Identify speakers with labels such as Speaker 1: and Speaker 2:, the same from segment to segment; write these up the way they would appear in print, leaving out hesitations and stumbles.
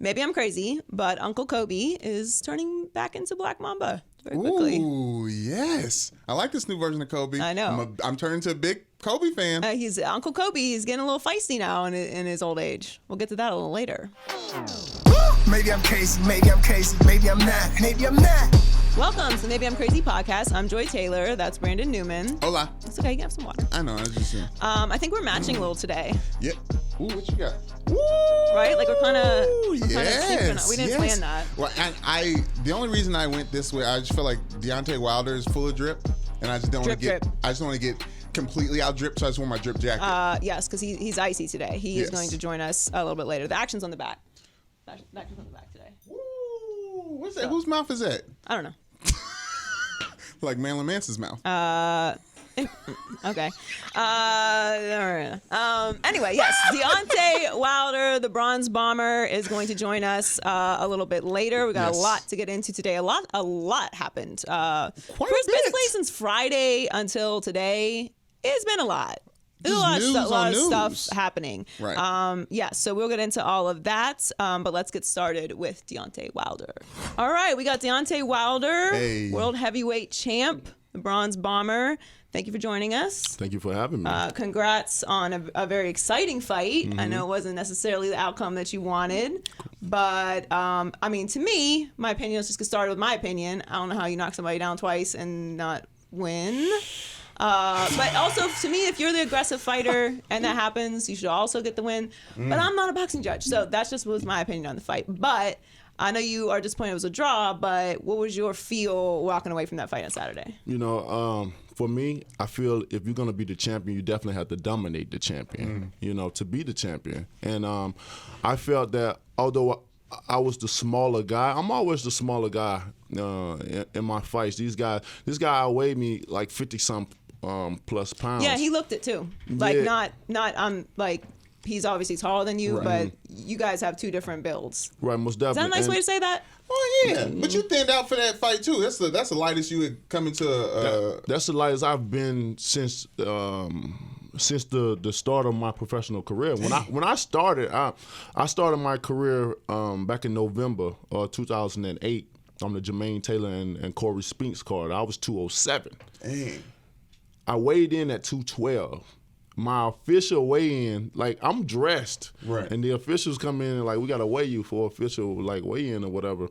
Speaker 1: maybe I'm crazy, but Uncle Kobe is turning back into Black Mamba very quickly.
Speaker 2: Ooh, yes. I like this new version of Kobe.
Speaker 1: I know.
Speaker 2: I'm turning to a big Kobe fan.
Speaker 1: He's Uncle Kobe. He's getting a little feisty now in his old age. We'll get to that a little later.
Speaker 3: Maybe I'm crazy, maybe I'm crazy, maybe I'm not, maybe I'm not.
Speaker 1: Welcome to the Maybe I'm Crazy podcast. I'm Joy Taylor. That's Brandon Newman.
Speaker 2: Hola.
Speaker 1: It's okay. You can have some water.
Speaker 2: I know. I was just saying.
Speaker 1: I think we're matching a little today.
Speaker 2: Yep. Ooh, what you got? Woo!
Speaker 1: Right? Like we're kind of
Speaker 2: yes,
Speaker 1: we didn't plan that.
Speaker 2: Well, the only reason I went this way, I just feel like Deontay Wilder is full of drip, and I just don't want to get.
Speaker 1: Drip.
Speaker 2: I just want to get completely out drip, so I just wore my drip jacket.
Speaker 1: Yes, because he's icy today. He is going to join us a little bit later. The action's on the back. The action's on the back today.
Speaker 2: Ooh, what's that? Whose mouth is that?
Speaker 1: I don't know.
Speaker 2: Like Marilyn Manson's mouth.
Speaker 1: Okay. Anyway, yes, Deontay Wilder, the Bronze Bomber, is going to join us a little bit later. We got a lot to get into today. A lot happened. Basically, since Friday until today, it's been a lot. There's a lot of stuff happening.
Speaker 2: Right.
Speaker 1: So we'll get into all of that. But let's get started with Deontay Wilder. All right, we got Deontay Wilder, world heavyweight champ, the Bronze Bomber. Thank you for joining us.
Speaker 4: Thank you for having me.
Speaker 1: Congrats on a very exciting fight. Mm-hmm. I know it wasn't necessarily the outcome that you wanted, but to me, my opinion, let's just get started with my opinion. I don't know how you knock somebody down twice and not win. But also, to me, if you're the aggressive fighter and that happens, you should also get the win. But I'm not a boxing judge, so that's just was my opinion on the fight. But I know you are disappointed it was a draw, but what was your feel walking away from that fight on Saturday?
Speaker 4: For me, I feel if you're going to be the champion, you definitely have to dominate the champion, to be the champion. And I felt that although I was the smaller guy, I'm always the smaller guy in my fights. This guy outweighed me like 50-something plus pounds.
Speaker 1: Yeah, he looked it too. Like not like he's obviously taller than you, but you guys have two different builds.
Speaker 4: Right, most definitely.
Speaker 1: Is that a nice way to say that?
Speaker 2: Oh yeah, but you thinned out for that fight too. That's the lightest you had come into.
Speaker 4: That's the lightest I've been since the start of my professional career. When I started, I started my career back in November 2008 on the Jermaine Taylor and Corey Spinks card. I was 207.
Speaker 2: Dang.
Speaker 4: I weighed in at 212. My official weigh-in, like I'm dressed,
Speaker 2: right? And
Speaker 4: the officials come in and like we gotta weigh you for official like weigh-in or whatever.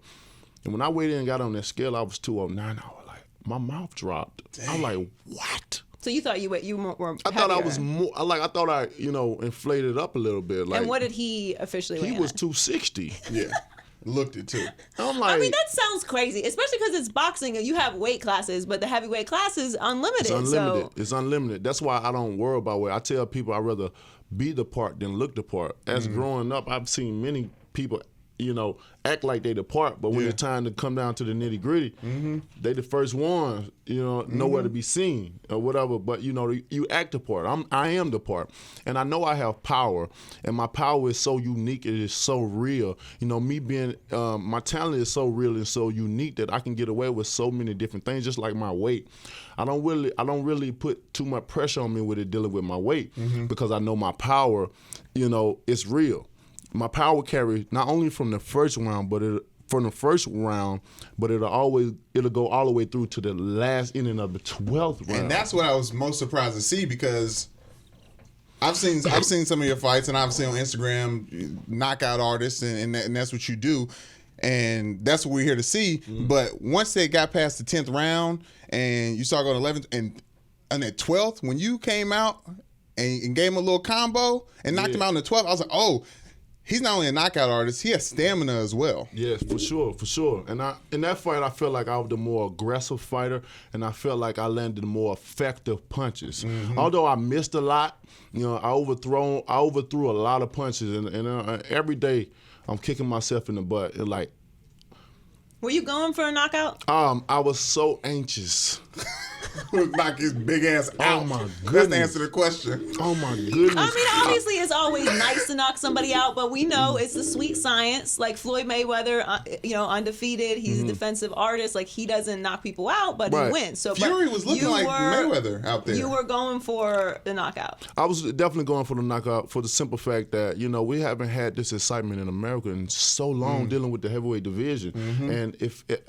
Speaker 4: And when I weighed in and got on that scale, I was 209. I was like, my mouth dropped.
Speaker 2: Dang.
Speaker 4: I'm like, what?
Speaker 1: So you thought you were heavier.
Speaker 4: I thought I was more. I thought I inflated up a little bit. Like,
Speaker 1: and what did he officially weigh?
Speaker 4: He was 260.
Speaker 2: Yeah. Looked it too.
Speaker 4: I'm like,
Speaker 1: that sounds crazy, especially because it's boxing and you have weight classes, but the heavyweight class is unlimited.
Speaker 4: It's unlimited. It's unlimited. That's why I don't worry about weight. I tell people I'd rather be the part than look the part. As growing up, I've seen many people, act like they the part, but when it's time to come down to the nitty gritty, they the first ones, nowhere to be seen or whatever. But you act the part. I am the part, and I know I have power, and my power is so unique. It is so real. Me being my talent is so real and so unique that I can get away with so many different things. Just like my weight, I don't really put too much pressure on me with it dealing with my weight because I know my power. It's real. My power carry not only from the first round, but it'll go all the way through to the last inning of the 12th round.
Speaker 2: And that's what I was most surprised to see because I've seen some of your fights and I've seen on Instagram knockout artists and that's what you do. And that's what we're here to see. But once they got past the 10th round and you started going 11th and at 12th, when you came out and gave him a little combo and knocked him out in the 12th, I was like, oh, he's not only a knockout artist, he has stamina as well.
Speaker 4: Yes, for sure. And in that fight, I feel like I was the more aggressive fighter, and I felt like I landed more effective punches. Although I missed a lot, I overthrew a lot of punches, and every day I'm kicking myself in the butt.
Speaker 1: Were you going for a knockout?
Speaker 4: I was so anxious.
Speaker 2: knock his big ass out.
Speaker 4: Oh my
Speaker 2: That's
Speaker 4: goodness.
Speaker 2: the answer to the question.
Speaker 4: Oh my goodness.
Speaker 1: I mean, obviously, it's always nice to knock somebody out, but we know it's the sweet science. Like Floyd Mayweather, undefeated. He's a defensive artist. Like he doesn't knock people out, but
Speaker 4: Right.
Speaker 1: he wins. So
Speaker 2: Fury
Speaker 1: but
Speaker 2: was looking
Speaker 1: you
Speaker 2: like
Speaker 1: were-
Speaker 2: Mayweather out there.
Speaker 1: You were going for the knockout.
Speaker 4: I was definitely going for the knockout for the simple fact that, we haven't had this excitement in America in so long dealing with the heavyweight division. And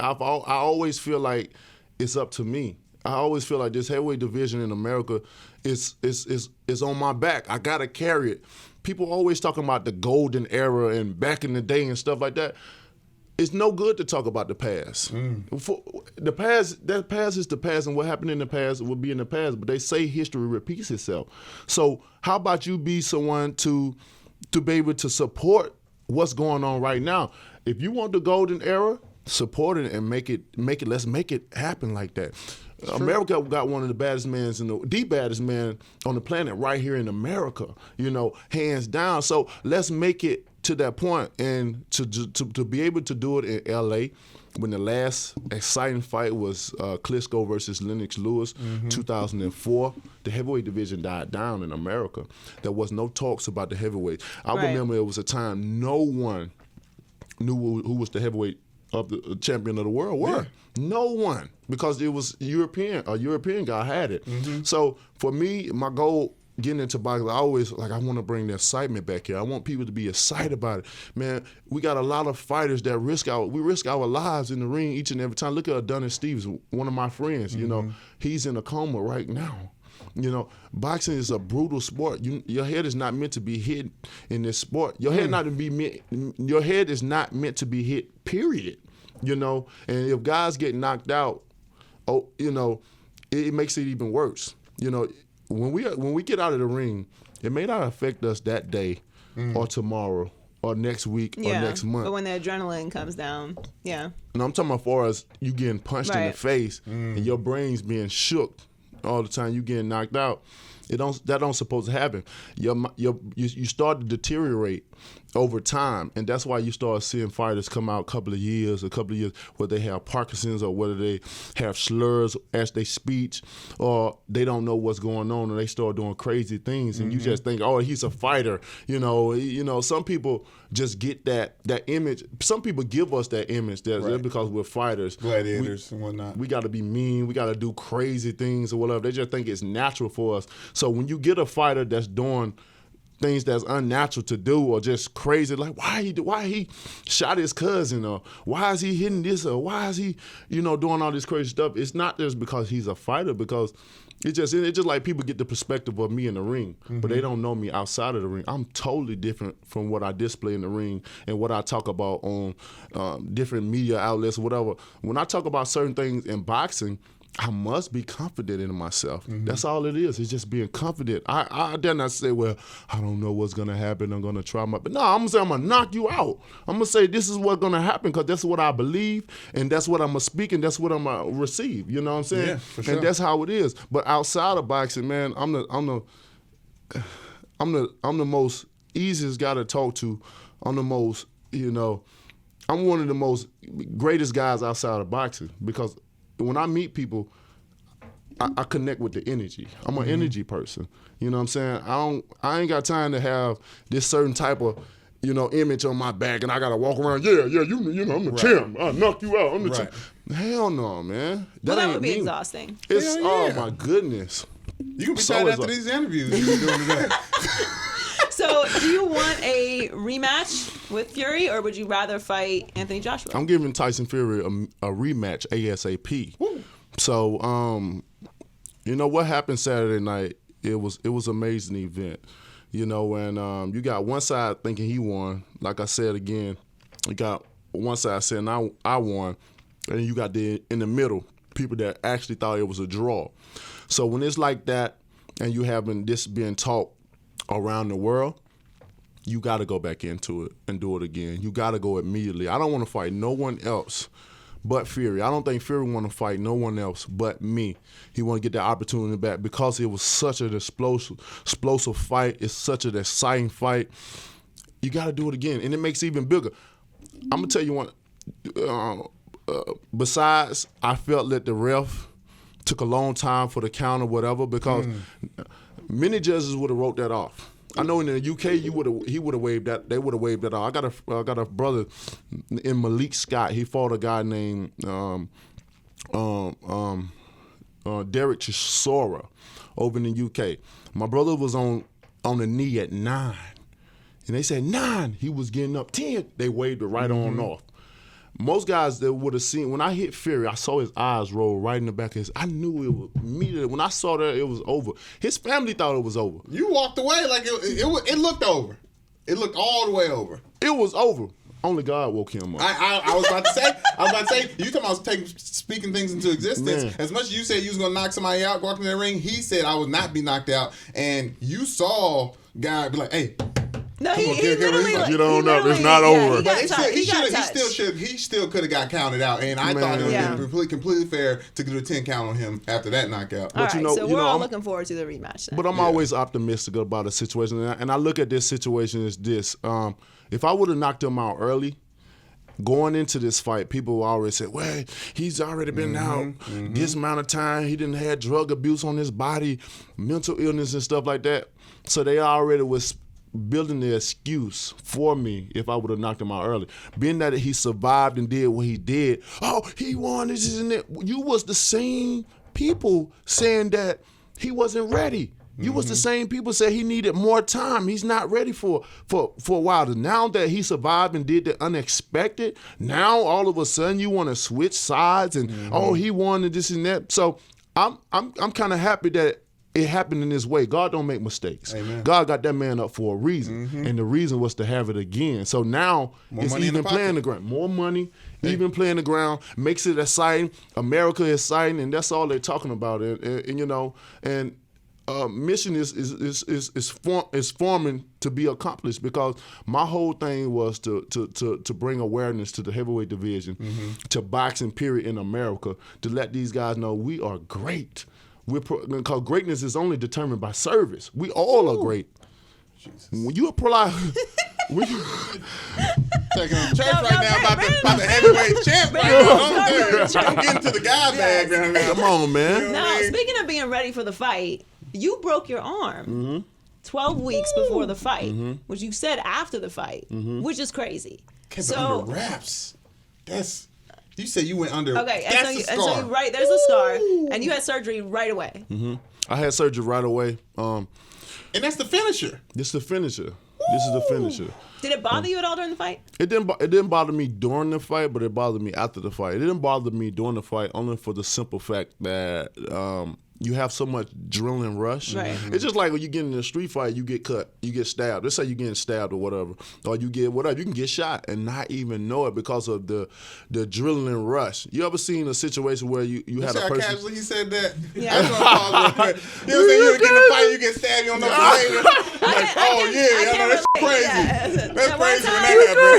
Speaker 4: I always feel like it's up to me. I always feel like this heavyweight division in America is on my back. I got to carry it. People always talking about the golden era and back in the day and stuff like that. It's no good to talk about the past. The past is the past, and what happened in the past will be in the past. But they say history repeats itself. So how about you be someone to be able to support what's going on right now? If you want the golden era, support it and make it. Let's make it happen like that. America got one of the baddest men the baddest man on the planet right here in America. Hands down. So let's make it to that point, and to be able to do it in L.A. when the last exciting fight was Klitschko versus Lennox Lewis, 2004. The heavyweight division died down in America. There was no talks about the heavyweight. I
Speaker 1: Right.
Speaker 4: remember it was a time no one knew who was the heavyweight of the champion of the world were. Yeah. No one, because it was European. A European guy had it. So for me, my goal getting into boxing, I want to bring the excitement back here. I want people to be excited about it. Man, we got a lot of fighters that risk our lives in the ring each and every time. Look at Adonis Stevens, one of my friends. He's in a coma right now. Boxing is a brutal sport. Your head is not meant to be hit in this sport. Your head is not meant to be hit. Period. And if guys get knocked out, it makes it even worse. When we get out of the ring, it may not affect us that day, or tomorrow, or next week, or next month.
Speaker 1: But when the adrenaline comes down, yeah.
Speaker 4: And I'm talking about as far as you getting punched in the face and your brain's being shook all the time, you getting knocked out. That don't supposed to happen. You start to deteriorate over time, and that's why you start seeing fighters come out a couple of years, where they have Parkinson's, or whether they have slurs as they speech, or they don't know what's going on, and they start doing crazy things, and you just think, oh, he's a fighter. Some people just get that image. Some people give us that image that because we're fighters,
Speaker 2: gladiators and whatnot.
Speaker 4: We got to be mean. We got to do crazy things or whatever. They just think it's natural for us. So when you get a fighter that's doing things that's unnatural to do, or just crazy, like why he shot his cousin, or why is he hitting this, or why is he doing all this crazy stuff, it's not just because he's a fighter, because it's just like people get the perspective of me in the ring, but they don't know me outside of the ring. I'm totally different from what I display in the ring and what I talk about on different media outlets or whatever. When I talk about certain things in boxing, I must be confident in myself. That's all it is. It's just being confident. I dare not say, well, I don't know what's going to happen. I'm going to try but no, I'm going to say I'm going to knock you out. I'm going to say this is what's going to happen, because that's what I believe, and that's what I'm going to speak, and that's what I'm going to receive. You know what I'm saying?
Speaker 2: Yeah, for sure.
Speaker 4: And that's how it is. But outside of boxing, man, I'm the most easiest guy to talk to. I'm the most, I'm one of the most greatest guys outside of boxing, because when I meet people, I connect with the energy. I'm an energy person. You know what I'm saying? I ain't got time to have this certain type of, image on my back, and I gotta walk around. Yeah, I'm the champ. I knock you out. I'm the champ. Hell no, man.
Speaker 1: That
Speaker 4: ain't
Speaker 1: would be
Speaker 4: me.
Speaker 1: exhausting.
Speaker 4: It's
Speaker 2: Hell yeah.
Speaker 4: oh my goodness.
Speaker 2: You can be
Speaker 4: So
Speaker 2: tired
Speaker 4: is
Speaker 2: after
Speaker 4: a-
Speaker 2: these interviews you've been doing today.
Speaker 1: So, do you want a rematch with Fury, or would you rather fight Anthony Joshua?
Speaker 4: I'm giving Tyson Fury a rematch ASAP.
Speaker 2: Woo.
Speaker 4: So, what happened Saturday night? It was an amazing event. And you got one side thinking he won. Like I said again, you got one side saying I won, and you got in the middle people that actually thought it was a draw. So when it's like that, and you having this being taught around the world, you got to go back into it and do it again. You got to go immediately. I don't want to fight no one else but Fury. I don't think Fury want to fight no one else but me. He want to get that opportunity back, because it was such an explosive fight. It's such an exciting fight. You got to do it again, and it makes it even bigger. I'm going to tell you one. Besides, I felt that the ref took a long time for the count or whatever because many judges would have wrote that off. I know in the UK he would have waived that. They would have waived that off. I got a brother in Malik Scott. He fought a guy named Derek Chisora over in the UK. My brother was on the knee at 9, and they said 9. He was getting up 10. They waved it right on off. Most guys that would have seen, when I hit Fury, I saw his eyes roll right in the back of his. I knew it was immediately. When I saw that, it was over. His family thought it was over.
Speaker 2: You walked away like it looked over. It looked all the way over.
Speaker 4: It was over. Only God woke him up.
Speaker 2: I was about to say, you talking about speaking things into existence. Man. As much as you said you was gonna knock somebody out, go up in the ring, he said I would not be knocked out. And you saw guy be like, hey.
Speaker 1: No, he literally
Speaker 4: you don't know. It's not over.
Speaker 2: But he still could have got counted out, and I thought it would be completely fair to do a 10 count on him after that knockout.
Speaker 1: All right, so we're all looking forward to the rematch. Then.
Speaker 4: But I'm always optimistic about a situation, and I look at this situation as this: if I would have knocked him out early, going into this fight, people already said, well, he's already been out this amount of time. He didn't have drug abuse on his body, mental illness and stuff like that. So they already was building the excuse for me if I would have knocked him out early. Being that he survived and did what he did, he won this and that. You was the same people saying that he wasn't ready. You was the same people say he needed more time. He's not ready for Wilder. Now that he survived and did the unexpected, now all of a sudden you want to switch sides and he won and this and that. So I'm kind of happy that it happened in this way. God don't make mistakes.
Speaker 2: Amen.
Speaker 4: God got that man up for a reason, and the reason was to have it again. So now it's even playing the ground. More money, even playing the ground, makes it exciting. America is exciting, and that's all they're talking about. And you know, and mission is forming to be accomplished because my whole thing was to bring awareness to the heavyweight division, to boxing period in America, to let these guys know we are great. Because greatness is only determined by service. We all are great. Jesus. When you apply,
Speaker 2: taking on church right now about the heavyweight champ right now. I'm getting to the guy bag right now.
Speaker 4: Come on, man.
Speaker 2: You know
Speaker 1: now, speaking of being ready for the fight, you broke your arm 12 weeks before the fight, which you said after the fight, which is crazy.
Speaker 2: Kept under wraps. You said you went under.
Speaker 1: Okay,
Speaker 2: there's
Speaker 1: a scar, and you had surgery right away.
Speaker 4: I had surgery right away.
Speaker 2: And that's the finisher.
Speaker 4: This is the finisher. This is the finisher.
Speaker 1: Did it bother you at all during the fight?
Speaker 4: It didn't bother me during the fight, but it bothered me after the fight. It didn't bother me during the fight only for the simple fact that you have so much adrenaline rush.
Speaker 1: Right.
Speaker 4: It's just like when you get in a street fight, you get cut, you get stabbed. Let's say you're getting stabbed or whatever, or you get whatever. You can get shot and not even know it because of the adrenaline rush. You ever seen a situation where you had a person?
Speaker 2: Casually he said that.
Speaker 1: Yeah.
Speaker 2: That's what I'm talking about. You know what I'm saying? You get in a fight, you get stabbed, you don't know later. Like, I know that's crazy.
Speaker 1: Yeah.
Speaker 2: That's crazy when that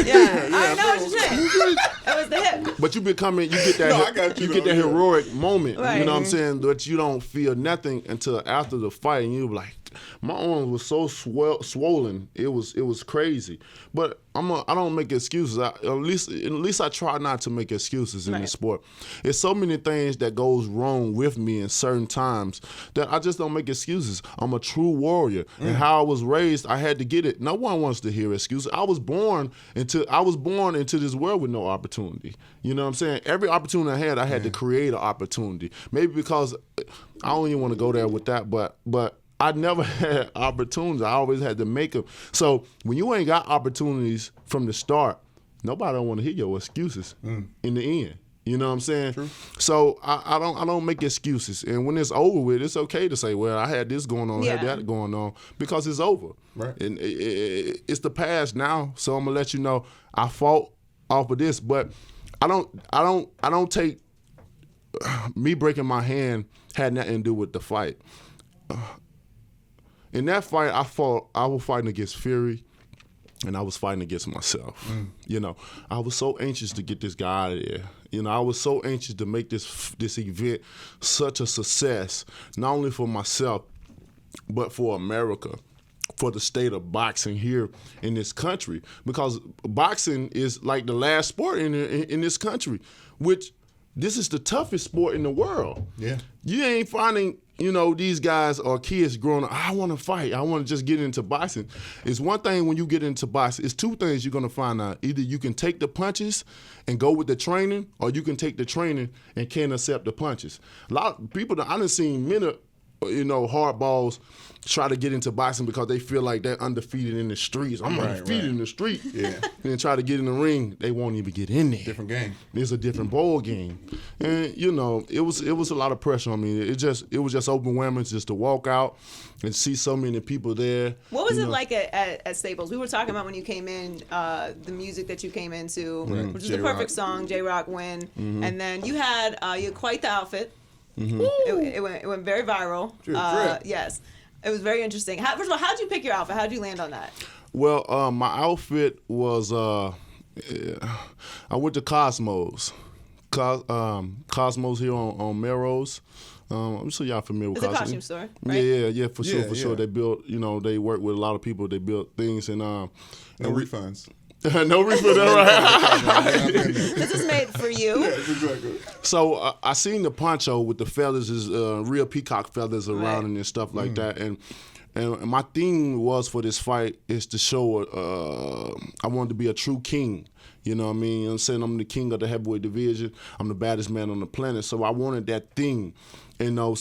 Speaker 2: happened.
Speaker 1: I know what you're saying. It was the hip.
Speaker 4: But you get that you get that heroic moment.
Speaker 1: Right.
Speaker 4: You know what I'm saying? But you don't feel nothing until after the fight, and you're like, my arm was so swollen. It was crazy. But I don't make excuses. At least I try not to make excuses in this sport. It's so many things that goes wrong with me in certain times that I just don't make excuses. I'm a true warrior, and how I was raised, I had to get it. No one wants to hear excuses. I was born into this world with no opportunity. You know what I'm saying? Every opportunity I had to create an opportunity. Maybe because I don't even want to go there with that, but I never had opportunities. I always had to make them. So when you ain't got opportunities from the start, nobody don't want to hear your excuses in the end. You know what I'm saying? True. So I don't make excuses. And when it's over with, it's okay to say, well, I had this going on, I had that going on, because it's over.
Speaker 2: Right.
Speaker 4: And it's the past now. So I'm gonna let you know I fought off of this, but I don't take me breaking my hand had nothing to do with the fight. In that fight, I was fighting against Fury, and I was fighting against myself. You know, I was so anxious to get this guy out of there. You know, I was so anxious to make this event such a success, not only for myself, but for America, for the state of boxing here in this country. Because boxing is like the last sport in this country, which this is the toughest sport in the world.
Speaker 2: Yeah.
Speaker 4: You ain't finding, these guys or kids growing up, I want to fight. I want to just get into boxing. It's one thing when you get into boxing. It's two things you're going to find out. Either you can take the punches and go with the training, or you can take the training and can't accept the punches. A lot of people, I done seen many, hardballs try to get into boxing because they feel like they're undefeated in the streets. I'm undefeated in the street.
Speaker 2: Yeah.
Speaker 4: And try to get in the ring, they won't even get in there.
Speaker 2: Different game.
Speaker 4: It's a different ball game. And, it was a lot of pressure on me. It was just overwhelming just to walk out and see so many people there.
Speaker 1: What was it like at Staples? We were talking about when you came in, the music that you came into, which is the perfect song, J-Rock Win. And then you had quite the outfit. It went very viral. Yes. It was very interesting. First of all, how did you pick your outfit? How did you land on that?
Speaker 4: Well, my outfit was I went to Cosmos. Cosmos here on Melrose. I'm sure y'all familiar with
Speaker 1: Cosmos.
Speaker 4: Cosmos.
Speaker 1: It's a costume store, right?
Speaker 4: Yeah, for sure. They built, they work with a lot of people. They built things and
Speaker 2: no refunds.
Speaker 4: No refund, right?
Speaker 1: This is made for you.
Speaker 2: Yes, exactly.
Speaker 4: So I seen the poncho with the feathers, real peacock feathers around and stuff like that. And my theme was for this fight is to show I wanted to be a true king. You know what I mean? I'm saying I'm the king of the heavyweight division. I'm the baddest man on the planet. So I wanted that thing. So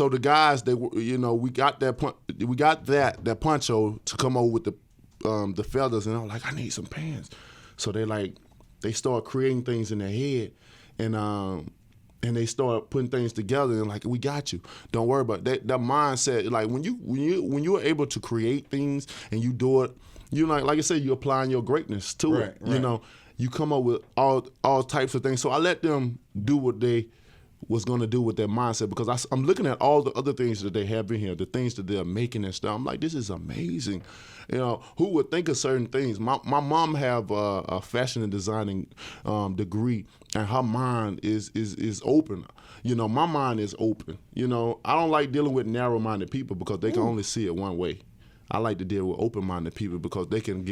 Speaker 4: the guys, we got that poncho to come over with the feathers, and I'm like, I need some pants. So they start creating things in their head, and they start putting things together, and like, we got you. Don't worry about that. That mindset, like when you're able to create things and you do it, like I said, you're applying your greatness to it.
Speaker 2: Right.
Speaker 4: You come up with all types of things. So I let them do what they was going to do with their mindset, because I'm looking at all the other things that they have in here, the things that they're making and stuff. I'm like, this is amazing. Who would think of certain things? My mom have a fashion and designing degree, and her mind is open. My mind is open. I don't like dealing with narrow-minded people because they can only see it one way. I like to deal with open-minded people because they can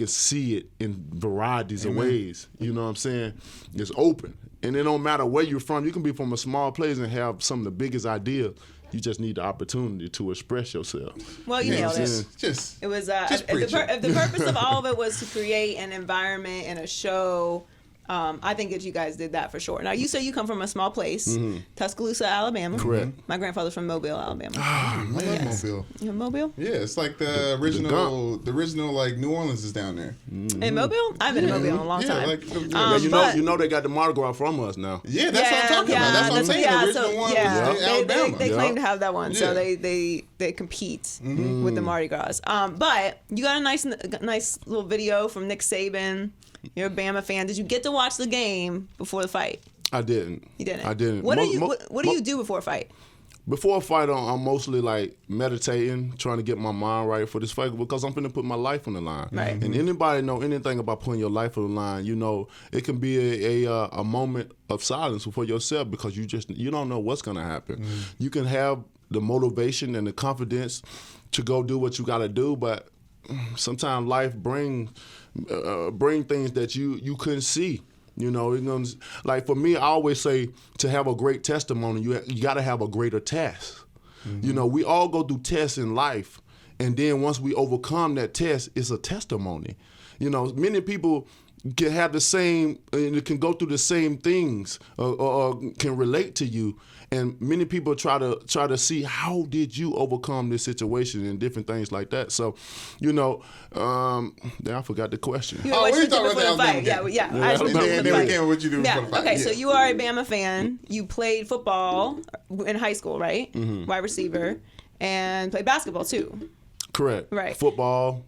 Speaker 4: see it in varieties of ways. You know what I'm saying? It's open. And it don't matter where you're from. You can be from a small place and have some of the biggest ideas. You just need the opportunity to express yourself.
Speaker 1: Well, you nailed it. It was if the purpose of all of it was to create an environment and a show. I think that you guys did that for sure. Now, you say you come from a small place, Tuscaloosa, Alabama.
Speaker 4: Correct.
Speaker 1: My grandfather's from Mobile, Alabama.
Speaker 2: I love Mobile.
Speaker 1: You in Mobile?
Speaker 2: Yeah, it's like the original like New Orleans is down there.
Speaker 1: In Mobile? I've been in Mobile in a long time.
Speaker 4: They got the Mardi Gras from us now.
Speaker 2: Yeah, that's what I'm talking about. That's what I'm saying. The original one was in Alabama.
Speaker 1: They claim to have that one, so they compete with the Mardi Gras. But you got a nice little video from Nick Saban. You're a Bama fan. Did you get to watch the game before the fight?
Speaker 4: I didn't.
Speaker 1: You didn't?
Speaker 4: I didn't.
Speaker 1: What do you do before a fight?
Speaker 4: Before a fight, I'm mostly like meditating, trying to get my mind right for this fight, because I'm finna put my life on the line.
Speaker 1: Right.
Speaker 4: And anybody know anything about putting your life on the line, it can be a moment of silence for yourself, because you don't know what's gonna happen. You can have the motivation and the confidence to go do what you gotta do, but sometimes life bring things that you couldn't see. Like for me, I always say, to have a great testimony, you got to have a greater test. We all go through tests in life, and then once we overcome that test, it's a testimony. Many people can have the same, can go through the same things, or can relate to you. And many people try to see, how did you overcome this situation and different things like that. So, I forgot the question.
Speaker 2: We talking about the fight.
Speaker 1: Yeah.
Speaker 2: And then we came with what you do before the fight.
Speaker 1: Okay, so you are a Bama fan. You played football in high school, right? Wide receiver, and played basketball too.
Speaker 4: Correct.
Speaker 1: Right.
Speaker 4: Football.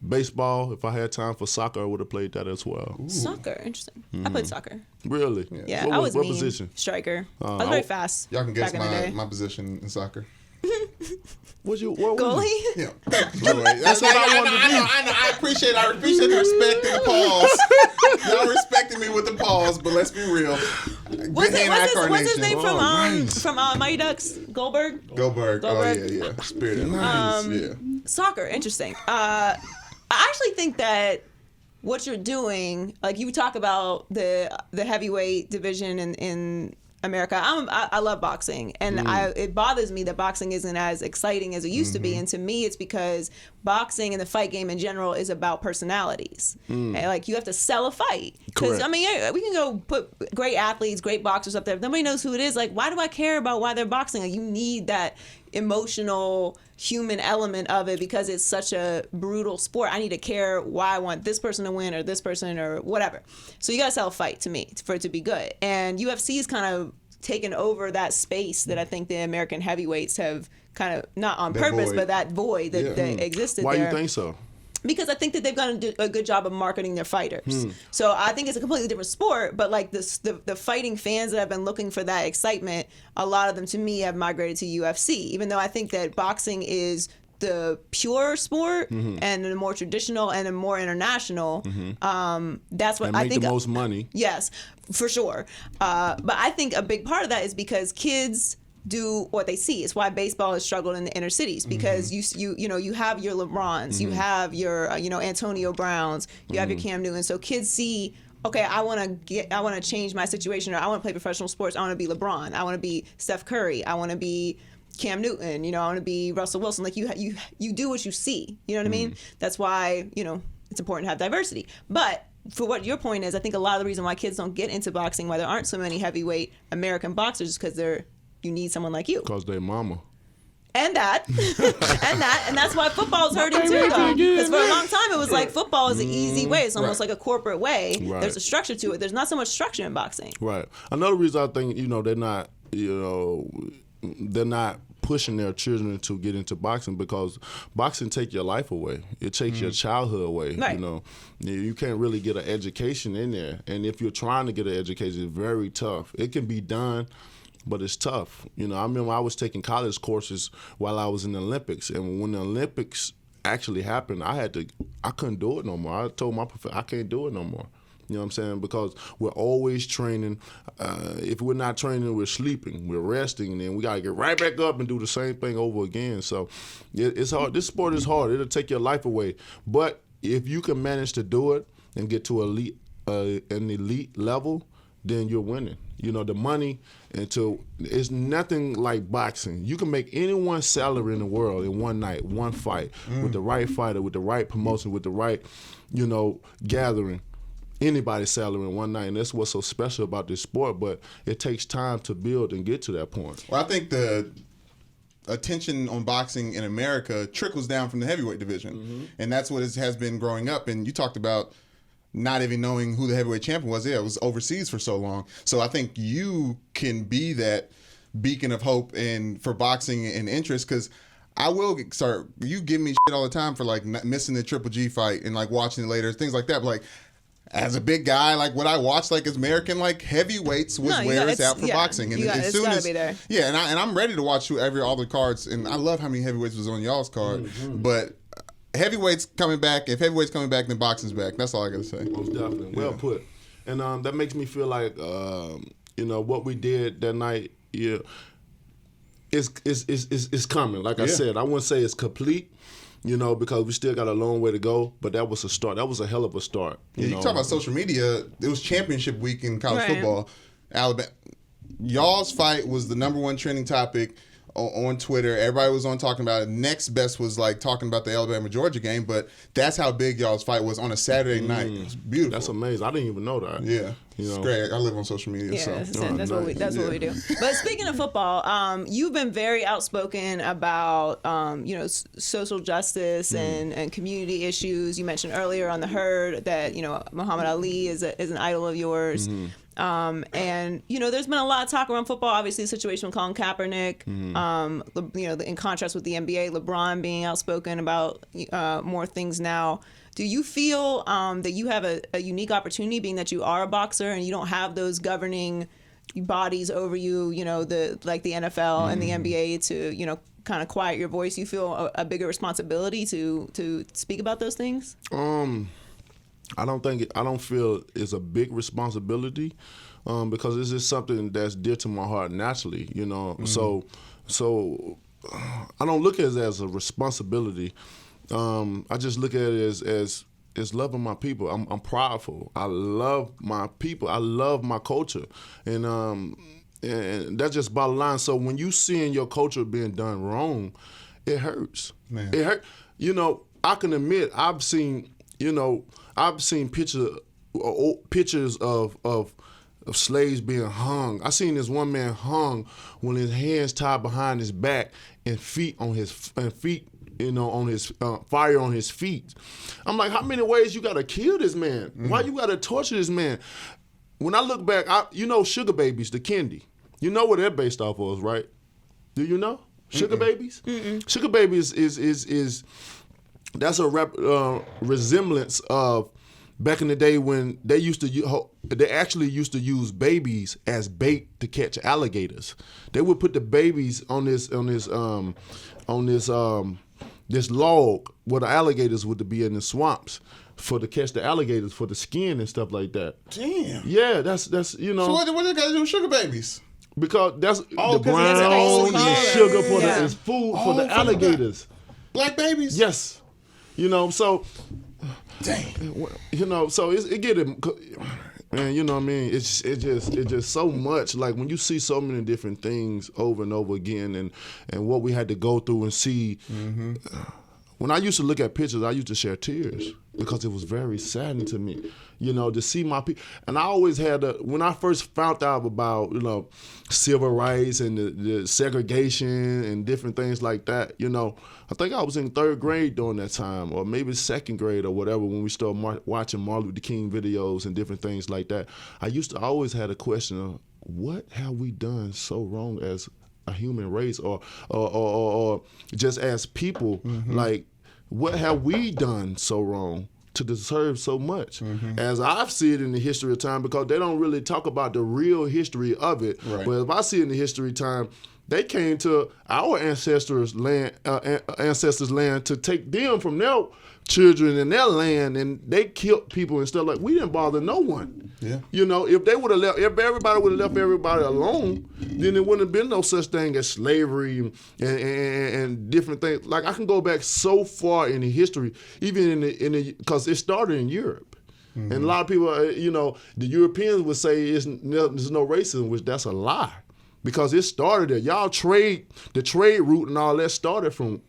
Speaker 4: Baseball, if I had time for soccer, I would have played that as well.
Speaker 1: Ooh. Soccer, interesting. I played soccer.
Speaker 4: Really?
Speaker 1: Yeah,
Speaker 4: what
Speaker 1: I was
Speaker 4: what
Speaker 1: mean.
Speaker 4: position?
Speaker 1: Striker. I was very fast.
Speaker 2: Y'all can guess
Speaker 1: back in the day.
Speaker 2: my position in soccer.
Speaker 1: Goalie?
Speaker 2: Yeah. That's what I wanted to do. I know. I appreciate the respect and the pause. Y'all respected me with the pause, but let's be real.
Speaker 1: What's his name from Mighty Ducks? Goldberg?
Speaker 2: Goldberg. Oh, yeah. Spirit. Nice.
Speaker 1: Soccer, interesting. I actually think that what you're doing, like you talk about the heavyweight division in America. I love boxing, and it bothers me that boxing isn't as exciting as it used to be. And to me, it's because boxing and the fight game in general is about personalities. And like you have to sell a fight. Because I mean, we can go put great athletes, great boxers up there. If nobody knows who it is, like why do I care about why they're boxing? Like you need that emotional human element of it because it's such a brutal sport. I need to care why I want this person to win or this person or whatever. So you gotta sell a fight to me for it to be good. And UFC's kind of taken over that space that I think the American heavyweights have kind of, not on purpose, but that void that existed there.
Speaker 4: Why you think so?
Speaker 1: Because I think that they've done a good job of marketing their fighters. So I think it's a completely different sport, but like the fighting fans that have been looking for that excitement, a lot of them to me have migrated to UFC, even though I think that boxing is the pure sport and the more traditional and the more international. That's what
Speaker 4: and
Speaker 1: I
Speaker 4: make
Speaker 1: think.
Speaker 4: The most money.
Speaker 1: Yes, for sure. But I think a big part of that is because kids do what they see. It's why baseball has struggled in the inner cities because you have your LeBrons, you have your Antonio Browns, you have your Cam Newton. So kids see, okay, I want to change my situation, or I want to play professional sports. I want to be LeBron. I want to be Steph Curry. I want to be Cam Newton. I want to be Russell Wilson. Like you do what you see. You know what I mean? That's why it's important to have diversity. But for what your point is, I think a lot of the reason why kids don't get into boxing, why there aren't so many heavyweight American boxers, is because you need someone like you.
Speaker 4: Because they mama.
Speaker 1: And that, and that's why football's hurting too, though. Because for a long time it was like football is an easy way. It's almost like a corporate way.
Speaker 4: Right.
Speaker 1: There's a structure to it. There's not so much structure in boxing.
Speaker 4: Right. Another reason I think they're not they're not pushing their children to get into boxing because boxing take your life away. It takes your childhood away.
Speaker 1: Right.
Speaker 4: You can't really get an education in there, and if you're trying to get an education, it's very tough. It can be done, but it's tough. I remember I was taking college courses while I was in the Olympics, and when the Olympics actually happened, I couldn't do it no more. I told my professor I can't do it no more. You know what I'm saying? Because we're always training. If we're not training, we're sleeping, we're resting, and then we got to get right back up and do the same thing over again. So it's hard. This sport is hard. It'll take your life away. But if you can manage to do it and get to an elite level, then you're winning. The money it's nothing like boxing. You can make anyone's salary in the world in one night, one fight, with the right fighter, with the right promotion, with the right, gathering. Anybody's salary in one night, and that's what's so special about this sport. But it takes time to build and get to that point.
Speaker 2: Well, I think the attention on boxing in America trickles down from the heavyweight division, and that's what it has been growing up. And you talked about not even knowing who the heavyweight champion was. Yeah, it was overseas for so long. So I think you can be that beacon of hope and for boxing and interest, because I will start. You give me shit all the time for like missing the Triple G fight and like watching it later, things like that. But like, as a big guy, like what I watched, like as American, like heavyweights was where it's out for boxing, and as soon as and I'm ready to watch all the cards, and I love how many heavyweights was on y'all's card, but heavyweights coming back. If heavyweights coming back, then boxing's back. That's all I gotta say.
Speaker 4: Most definitely, well put, and that makes me feel like what we did that night, it's coming. Like I said, I wouldn't say it's complete. Because we still got a long way to go, but that was a start. That was a hell of a start.
Speaker 2: You talk about social media. It was championship week in college football. Alabama, y'all's fight was the #1 trending topic on Twitter. Everybody was on talking about it. Next best was like talking about the Alabama-Georgia game, but that's how big y'all's fight was on a Saturday night. It was beautiful.
Speaker 4: That's amazing. I didn't even know that.
Speaker 2: Yeah. It's great. I live on social media.
Speaker 1: Yeah,
Speaker 2: so.
Speaker 1: that's what we do. But speaking of football, you've been very outspoken about social justice and community issues. You mentioned earlier on the Herd that Muhammad Ali is an idol of yours. And there's been a lot of talk around football. Obviously, the situation with Colin Kaepernick. In contrast with the NBA, LeBron being outspoken about more things now. Do you feel that you have a unique opportunity, being that you are a boxer and you don't have those governing bodies over you, the NFL and the NBA to, kind of quiet your voice? You feel a bigger responsibility to speak about those things?
Speaker 4: I don't feel it's a big responsibility because it's just something that's dear to my heart naturally, So I don't look at it as a responsibility. I just look at it as is loving my people. I'm prideful. I love my people. I love my culture, and that's just bottom line. So when you seeing your culture being done wrong, it hurts.
Speaker 2: Man.
Speaker 4: It hurt. I can admit I've seen pictures of slaves being hung. I seen this one man hung when his hands tied behind his back and feet on his fire on his feet. I'm like, how many ways you gotta kill this man? Why you gotta torture this man? When I look back, Sugar Babies, the candy. You know what they're based off of, right? Do you know Sugar Babies? Sugar Babies is that's a resemblance of back in the day when they actually used to use babies as bait to catch alligators. They would put the babies on this log where the alligators would be in the swamps to catch the alligators for the skin and stuff like that.
Speaker 2: Damn.
Speaker 4: Yeah, that's
Speaker 2: So what they got to do with Sugar Babies?
Speaker 4: Because that's the
Speaker 2: 'cause
Speaker 4: brown
Speaker 1: that's
Speaker 4: sugar for
Speaker 1: yeah.
Speaker 4: is food
Speaker 2: Oh,
Speaker 4: for the
Speaker 2: for the
Speaker 4: alligators.
Speaker 2: Black babies?
Speaker 4: Yes, so.
Speaker 2: Dang.
Speaker 4: So it get it, man. You know what I mean? It's just so much. Like when you see so many different things over and over again, and what we had to go through and see. When I used to look at pictures, I used to shed tears because it was very saddening to me, to see my people. And I always had when I first found out about, civil rights and the segregation and different things like that, I think I was in 3rd grade during that time, or maybe 2nd grade or whatever, when we started watching Martin Luther King videos and different things like that. I always had a question of, what have we done so wrong as a human race, or just as people? Like, what have we done so wrong to deserve so much? As I've seen it in the history of time, because they don't really talk about the real history of it.
Speaker 2: Right.
Speaker 4: But if I see it in the history of time, they came to our ancestors' land to take them from their children and their land, and they killed people and stuff. Like, we didn't bother no one.
Speaker 2: Yeah.
Speaker 4: If they would have left, if everybody would have left everybody alone, then there wouldn't have been no such thing as slavery and different things. Like, I can go back so far in the history, even in the because it started in Europe. And a lot of people, the Europeans would say there's no racism, which that's a lie. Because it started there. Y'all the trade route and all that started from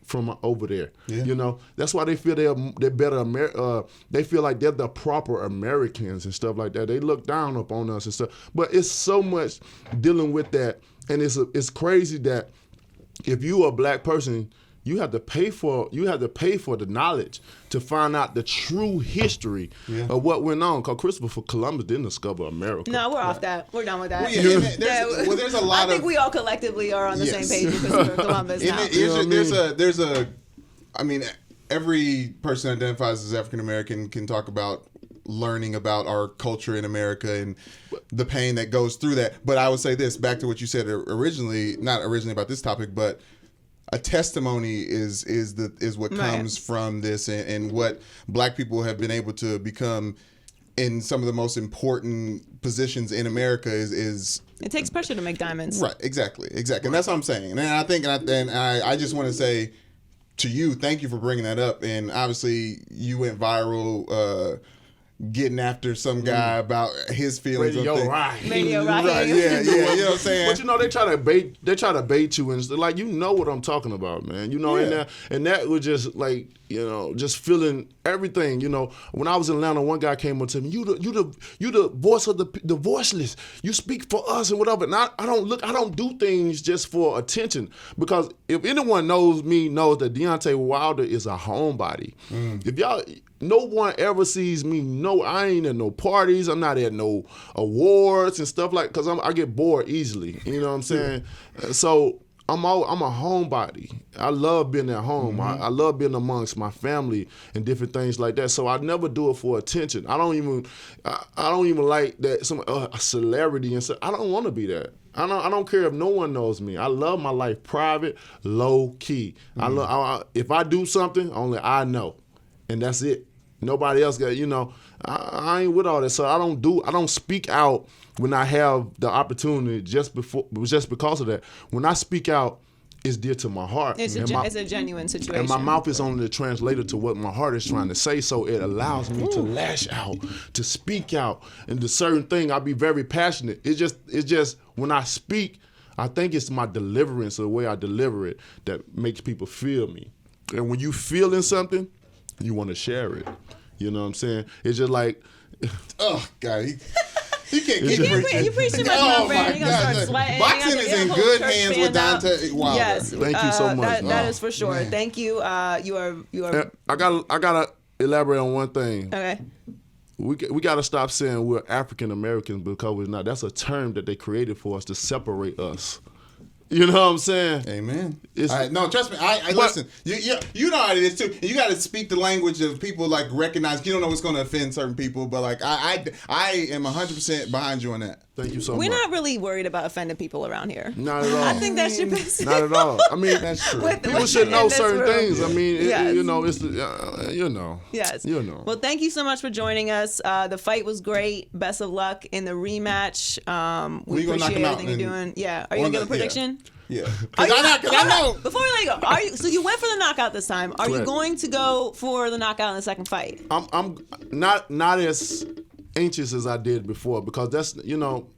Speaker 4: over there. Yeah. That's why they feel they're better. They feel like they're the proper Americans and stuff like that. They look down upon us and stuff. But it's so much dealing with that, and it's crazy that if you are a black person, you have to pay for the knowledge to find out the true history of what went on. Because Christopher Columbus didn't discover America.
Speaker 1: No, we're off that. We're done with that.
Speaker 2: Well, there's a lot
Speaker 1: I think we all collectively are on the same page with Christopher Columbus now.
Speaker 2: I mean, every person that identifies as African American can talk about learning about our culture in America and the pain that goes through that. But I would say this, back to what you said originally, not originally about this topic, but a testimony is what comes from this, and what black people have been able to become in some of the most important positions in America is
Speaker 1: it takes pressure to make diamonds.
Speaker 2: Right, exactly. And that's what I'm saying. And I think, I just want to say to you, thank you for bringing that up. And obviously you went viral, getting after some guy about his feelings.
Speaker 4: Radio Right.
Speaker 1: Radio Right.
Speaker 2: Right, yeah, you know what I'm saying?
Speaker 4: But they try to bait you, and like, what I'm talking about, man. And that was just like, just feeling everything. When I was in Atlanta, one guy came up to me, you the voice of the voiceless. You speak for us and whatever. And I don't do things just for attention, because if anyone knows me, knows that Deontay Wilder is a homebody. If no one ever sees me. No, I ain't at no parties. I'm not at no awards and stuff because I get bored easily. You know what I'm saying? So I'm a homebody. I love being at home. I love being amongst my family and different things like that. So I never do it for attention. I don't even like that a celebrity and stuff. I don't want to be that. I don't care if no one knows me. I love my life private, low key. If I do something, only I know, and that's it. Nobody else got, I ain't with all that. So I don't speak out when I have the opportunity just because of that. When I speak out, is dear to my heart.
Speaker 1: It's a genuine situation.
Speaker 4: And my mouth is only the translator to what my heart is trying to say, so it allows me to lash out, to speak out. And the certain thing, I'll be very passionate. It's just when I speak, I think it's my deliverance, or the way I deliver it, that makes people feel me. And when you feeling something, you want to share it. You know what I'm saying? It's just like,
Speaker 2: oh God, he can't keep preaching.
Speaker 1: You preach too much, my friend. You're gonna start sweating.
Speaker 2: Boxing is in good hands with Deontay Wilder.
Speaker 1: Yes,
Speaker 4: thank you so much.
Speaker 1: That is for sure. Man. Thank you. You are.
Speaker 4: I gotta elaborate on one thing.
Speaker 1: Okay.
Speaker 4: We got to stop saying we're African Americans, because we're not. That's a term that they created for us to separate us. You know what I'm saying?
Speaker 2: Amen. No, trust me. I listen. You know how it is too. You got to speak the language of people, like, recognize. You don't know what's going to offend certain people, but like I am 100% behind you on that.
Speaker 4: Thank you so much.
Speaker 1: We're not really worried about offending people around here.
Speaker 4: Not at all.
Speaker 1: I think that's your business.
Speaker 4: Not at all. I mean, that's true. People should know certain things. I mean,
Speaker 1: yes.
Speaker 4: you know, it's you know.
Speaker 1: Yes.
Speaker 4: You know.
Speaker 1: Well, thank you so much for joining us. The fight was great. Best of luck in the rematch. We appreciate everything you're doing. Yeah. Are you gonna give a prediction?
Speaker 2: Yeah.
Speaker 1: I know. Before we let you go, so you went for the knockout this time. Are you going to go for the knockout in the second fight?
Speaker 4: I'm not as anxious as I did before, because that's, you know,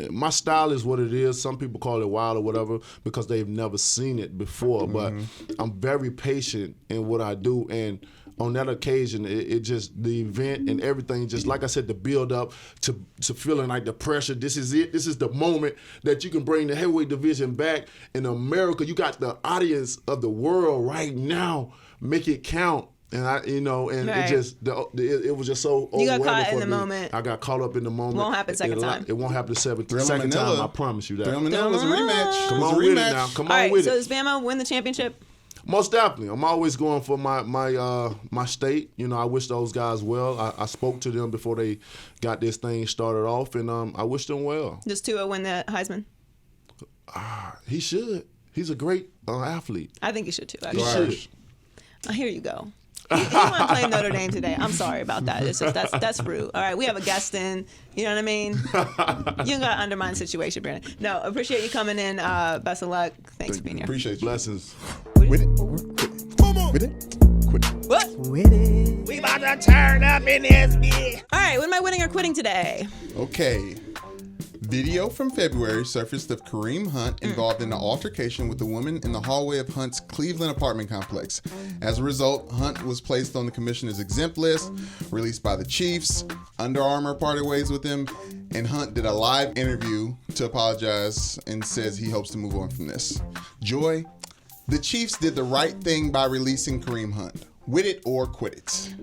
Speaker 4: my style is what it is. Some people call it wild or whatever because they've never seen it before. But I'm very patient in what I do, and on that occasion, it just, the event and everything, just like I said, the build up to feeling like the pressure. This is it. This is the moment that you can bring the heavyweight division back in America. You got the audience of the world right now. Make it count. And
Speaker 1: right.
Speaker 4: it was just so overwhelming.
Speaker 1: You got caught
Speaker 4: for
Speaker 1: in the
Speaker 4: me.
Speaker 1: moment.
Speaker 4: I got caught up in the moment.
Speaker 1: Won't happen second time.
Speaker 4: It won't happen second time. I promise you that.
Speaker 2: Manila was a rematch.
Speaker 4: Come on with it now. Come on with it.
Speaker 1: So does Bama win the championship?
Speaker 4: Most definitely. I'm always going for my state. You know, I wish those guys well. I spoke to them before they got this thing started off, and I wish them well.
Speaker 1: Does Tua win the Heisman?
Speaker 4: He should. He's a great athlete.
Speaker 1: I think he should too.
Speaker 4: He
Speaker 1: Actually.
Speaker 4: should.
Speaker 1: Here you go. You want to play Notre Dame today? I'm sorry about that. It's just that's rude. All right, we have a guest in. You know what I mean? You got to undermine the situation, Brandon. No, appreciate you coming in. Best of luck. Thanks for being here.
Speaker 2: Appreciate you.
Speaker 4: Blessings.
Speaker 2: With it. With it. Quit it.
Speaker 1: What?
Speaker 3: With it.
Speaker 5: We about to turn up in this bitch.
Speaker 1: All right, what am I winning or quitting today?
Speaker 2: Okay. Video from February surfaced of Kareem Hunt involved in an altercation with a woman in the hallway of Hunt's Cleveland apartment complex. As a result, Hunt was placed on the commissioner's exempt list, released by the Chiefs. Under Armour parted ways with him, and Hunt did a live interview to apologize and says he hopes to move on from this. Joy, the Chiefs did the right thing by releasing Kareem Hunt. With it or quit it?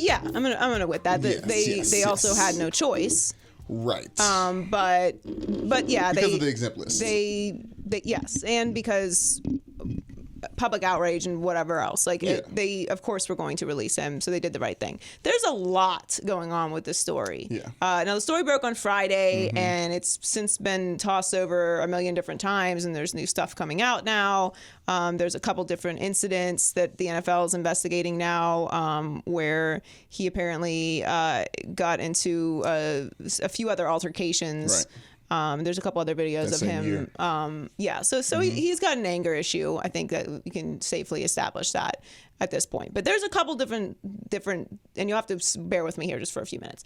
Speaker 1: Yeah, I'm gonna with that. They also had no choice.
Speaker 2: Right.
Speaker 1: But yeah,
Speaker 2: because of the exempt list.
Speaker 1: They yes, and because public outrage and whatever else. They of course were going to release him, so they did the right thing. There's a lot going on with this story.
Speaker 2: Yeah.
Speaker 1: Now the story broke on Friday, and it's since been tossed over a million different times, and there's new stuff coming out now. There's a couple different incidents that the NFL is investigating now, where he apparently got into a few other altercations.
Speaker 2: Right.
Speaker 1: There's a couple other videos
Speaker 2: That
Speaker 1: of him.
Speaker 2: year.
Speaker 1: So he's got an anger issue. I think that we can safely establish that at this point. But there's a couple different, and you'll have to bear with me here just for a few minutes.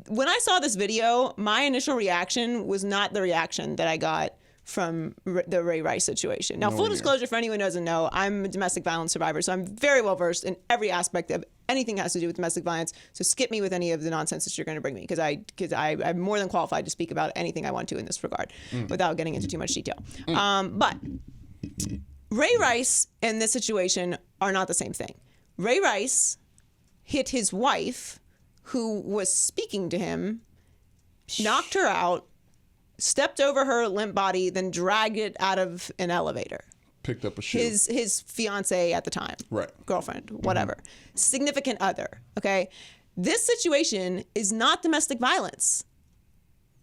Speaker 1: When I saw this video, my initial reaction was not the reaction that I got from the Ray Rice situation. Now, full disclosure, for anyone who doesn't know, I'm a domestic violence survivor, so I'm very well versed in every aspect of anything that has to do with domestic violence. So skip me with any of the nonsense that you're going to bring me, because I'm more than qualified to speak about anything I want to in this regard without getting into too much detail. But Ray Rice and this situation are not the same thing. Ray Rice hit his wife, who was speaking to him, knocked her out, stepped over her limp body, then dragged it out of an elevator.
Speaker 2: Picked up a shoe.
Speaker 1: His fiance at the time.
Speaker 2: Right.
Speaker 1: Girlfriend, whatever. Significant other, okay? This situation is not domestic violence.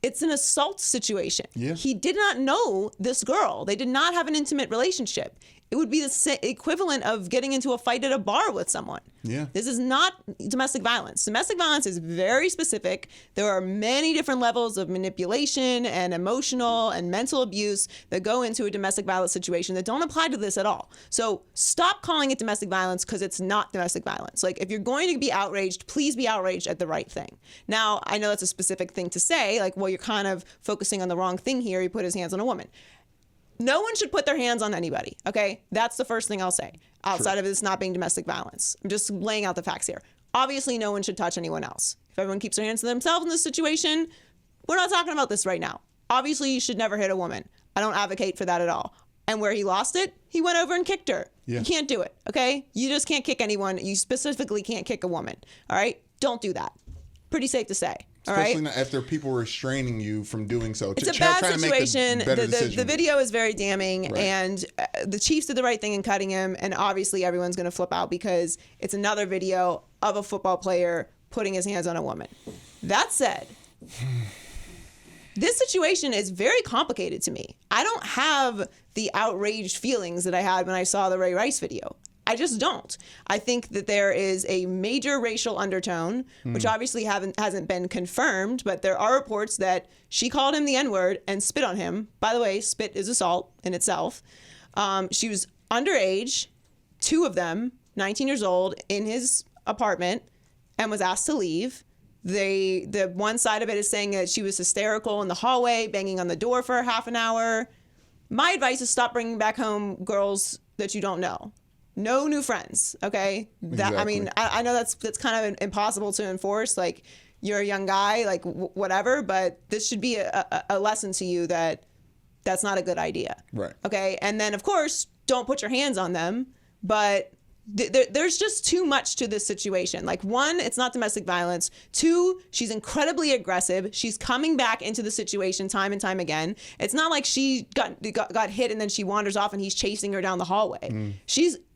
Speaker 1: It's an assault situation.
Speaker 2: Yeah.
Speaker 1: He did not know this girl. They did not have an intimate relationship. it would be the equivalent of getting into a fight at a bar with someone.
Speaker 2: Yeah.
Speaker 1: This is not domestic violence. Domestic violence is very specific. There are many different levels of manipulation and emotional and mental abuse that go into a domestic violence situation that don't apply to this at all. So stop calling it domestic violence because it's not domestic violence. Like, if you're going to be outraged, please be outraged at the right thing. Now, I know that's a specific thing to say, like, well, you're kind of focusing on the wrong thing here. He put his hands on a woman. No one should put their hands on anybody, okay? That's the first thing I'll say, outside of this not being domestic violence. I'm just laying out the facts here. Obviously, no one should touch anyone else. If everyone keeps their hands to themselves in this situation, we're not talking about this right now. Obviously, you should never hit a woman. I don't advocate for that at all. And where he lost it, he went over and kicked her.
Speaker 2: Yeah.
Speaker 1: You can't do it, okay? You just can't kick anyone. You specifically can't kick a woman, all right? Don't do that. Pretty safe to say.
Speaker 2: Especially not after people restraining you from doing so.
Speaker 1: It's a bad situation.
Speaker 2: The
Speaker 1: video is very damning,
Speaker 2: Right.
Speaker 1: and the Chiefs did the right thing in cutting him, and obviously everyone's going to flip out because it's another video of a football player putting his hands on a woman. That said, this situation is very complicated to me. I don't have the outraged feelings that I had when I saw the Ray Rice video. I just don't. I think that there is a major racial undertone, which obviously hasn't been confirmed, but there are reports that she called him the N-word and spit on him. By the way, spit is assault in itself. She was underage, 2 of them, 19 years old, in his apartment, and was asked to leave. The one side of it is saying that she was hysterical in the hallway, banging on the door for half an hour. My advice is stop bringing back home girls that you don't know. No new friends, okay? That, I mean, I know that's kind of impossible to enforce. Like, you're a young guy, like, whatever, but this should be a lesson to you that that's not a good idea.
Speaker 2: Right.
Speaker 1: Okay? And then, of course, don't put your hands on them, but there's just too much to this situation. Like, 1, it's not domestic violence. 2, she's incredibly aggressive. She's coming back into the situation time and time again. It's not like she got hit and then she wanders off and he's chasing her down the hallway.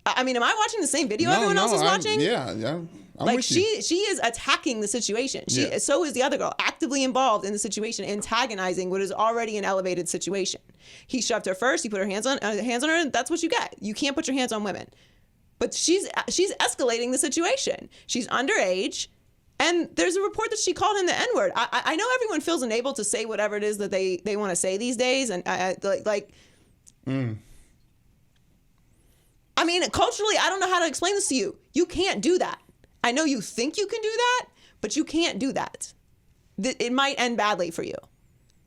Speaker 1: I mean, am I watching the same video everyone else is watching?
Speaker 2: I'm
Speaker 1: like,
Speaker 2: with you.
Speaker 1: she is attacking the situation. So is the other girl, actively involved in the situation, antagonizing what is already an elevated situation. He shoved her first. He put her hands on her. And that's what you get. You can't put your hands on women. But she's escalating the situation. She's underage, and there's a report that she called him the N-word. I know everyone feels enabled to say whatever it is that they want to say these days, and I mean, culturally, I don't know how to explain this to you. You can't do that. I know you think you can do that, but you can't do that. It might end badly for you.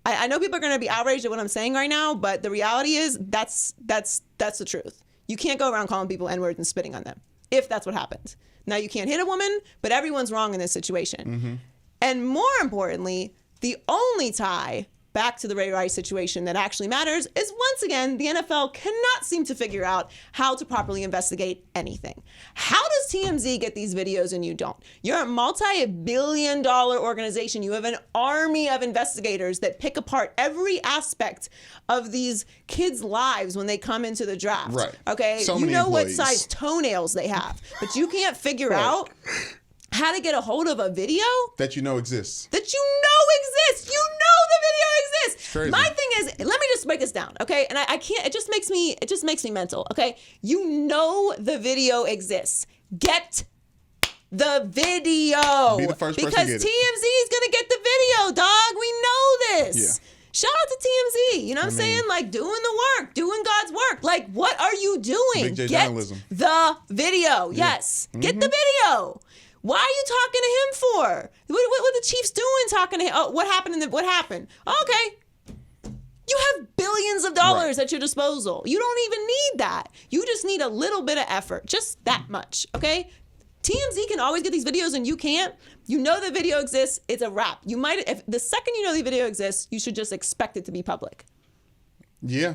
Speaker 1: I know people are going to be outraged at what I'm saying right now, but the reality is that's the truth. You can't go around calling people N-words and spitting on them, if that's what happens. Now, you can't hit a woman, but everyone's wrong in this situation. Mm-hmm. And more importantly, the only tie back to the Ray Rice situation that actually matters is, once again, the NFL cannot seem to figure out how to properly investigate anything. How does TMZ get these videos and you don't? You're a multi-billion-dollar organization. You have an army of investigators that pick apart every aspect of these kids' lives when they come into the draft.
Speaker 2: Right.
Speaker 1: Okay?
Speaker 2: So
Speaker 1: you
Speaker 2: many
Speaker 1: know
Speaker 2: employees.
Speaker 1: what size toenails they have, but you can't figure out how to get a hold of a video
Speaker 2: that you know exists.
Speaker 1: that you know exists. You know the video exists.
Speaker 2: Crazy.
Speaker 1: My thing is, let me just break this down, okay? And I can't. It just makes me mental, okay? You know the video exists. Get the video.
Speaker 2: Be the first person to
Speaker 1: because
Speaker 2: get it.
Speaker 1: TMZ is gonna get the video, dog. We know this.
Speaker 2: Yeah.
Speaker 1: Shout out to TMZ. You know what I'm saying? Like, doing the work, doing God's work. Like, what are you doing?
Speaker 2: Big J
Speaker 1: Get
Speaker 2: journalism.
Speaker 1: the video. Yes. Get the video. Why are you talking to him for? What the Chiefs doing talking to him? Oh, what happened? What happened? Okay. You have billions of dollars at your disposal. You don't even need that. You just need a little bit of effort. Just that much, okay? TMZ can always get these videos and you can't. You know the video exists. It's a wrap. You might, if the second you know the video exists, you should just expect it to be public.
Speaker 2: Yeah.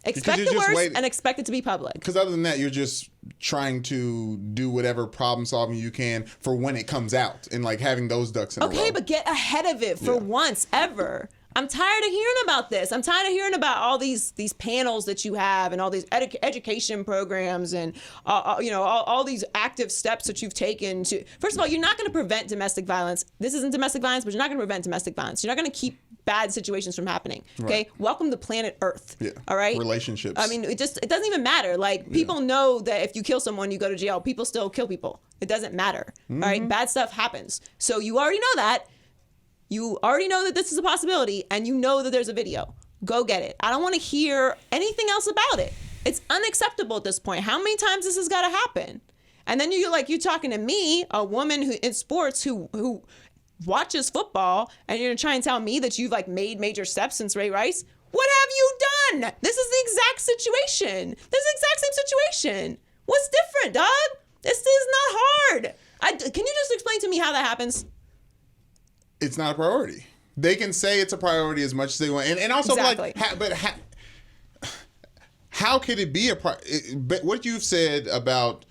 Speaker 1: Expect the worst and expect it to be public.
Speaker 2: Because other than that, you're just trying to do whatever problem solving you can for when it comes out and like having those ducks in a row.
Speaker 1: Okay, but get ahead of it for once ever. I'm tired of hearing about this. I'm tired of hearing about all these panels that you have and all these education programs and all these active steps that you've taken to. First of all, you're not going to prevent domestic violence. This isn't domestic violence, but you're not going to prevent domestic violence. You're not going to keep bad situations from happening. Okay,
Speaker 2: Right.
Speaker 1: welcome to planet Earth.
Speaker 2: Yeah.
Speaker 1: All right.
Speaker 2: Relationships.
Speaker 1: I mean, it doesn't even matter. Like people know that if you kill someone, you go to jail. People still kill people. It doesn't matter. All right, bad stuff happens. So you already know that. You already know that this is a possibility, and you know that there's a video. Go get it. I don't want to hear anything else about it. It's unacceptable at this point. How many times this has got to happen? And then you're talking to me, a woman who in sports who watches football, and you're gonna try and tell me that you've like made major steps since Ray Rice. What have you done? This is the exact situation. This is the exact same situation. What's different, dog? This is not hard. Can you just explain to me how that happens?
Speaker 2: It's not a priority. They can say it's a priority as much as they want, and also
Speaker 1: Exactly.
Speaker 2: how could it be a priority? But what you've said about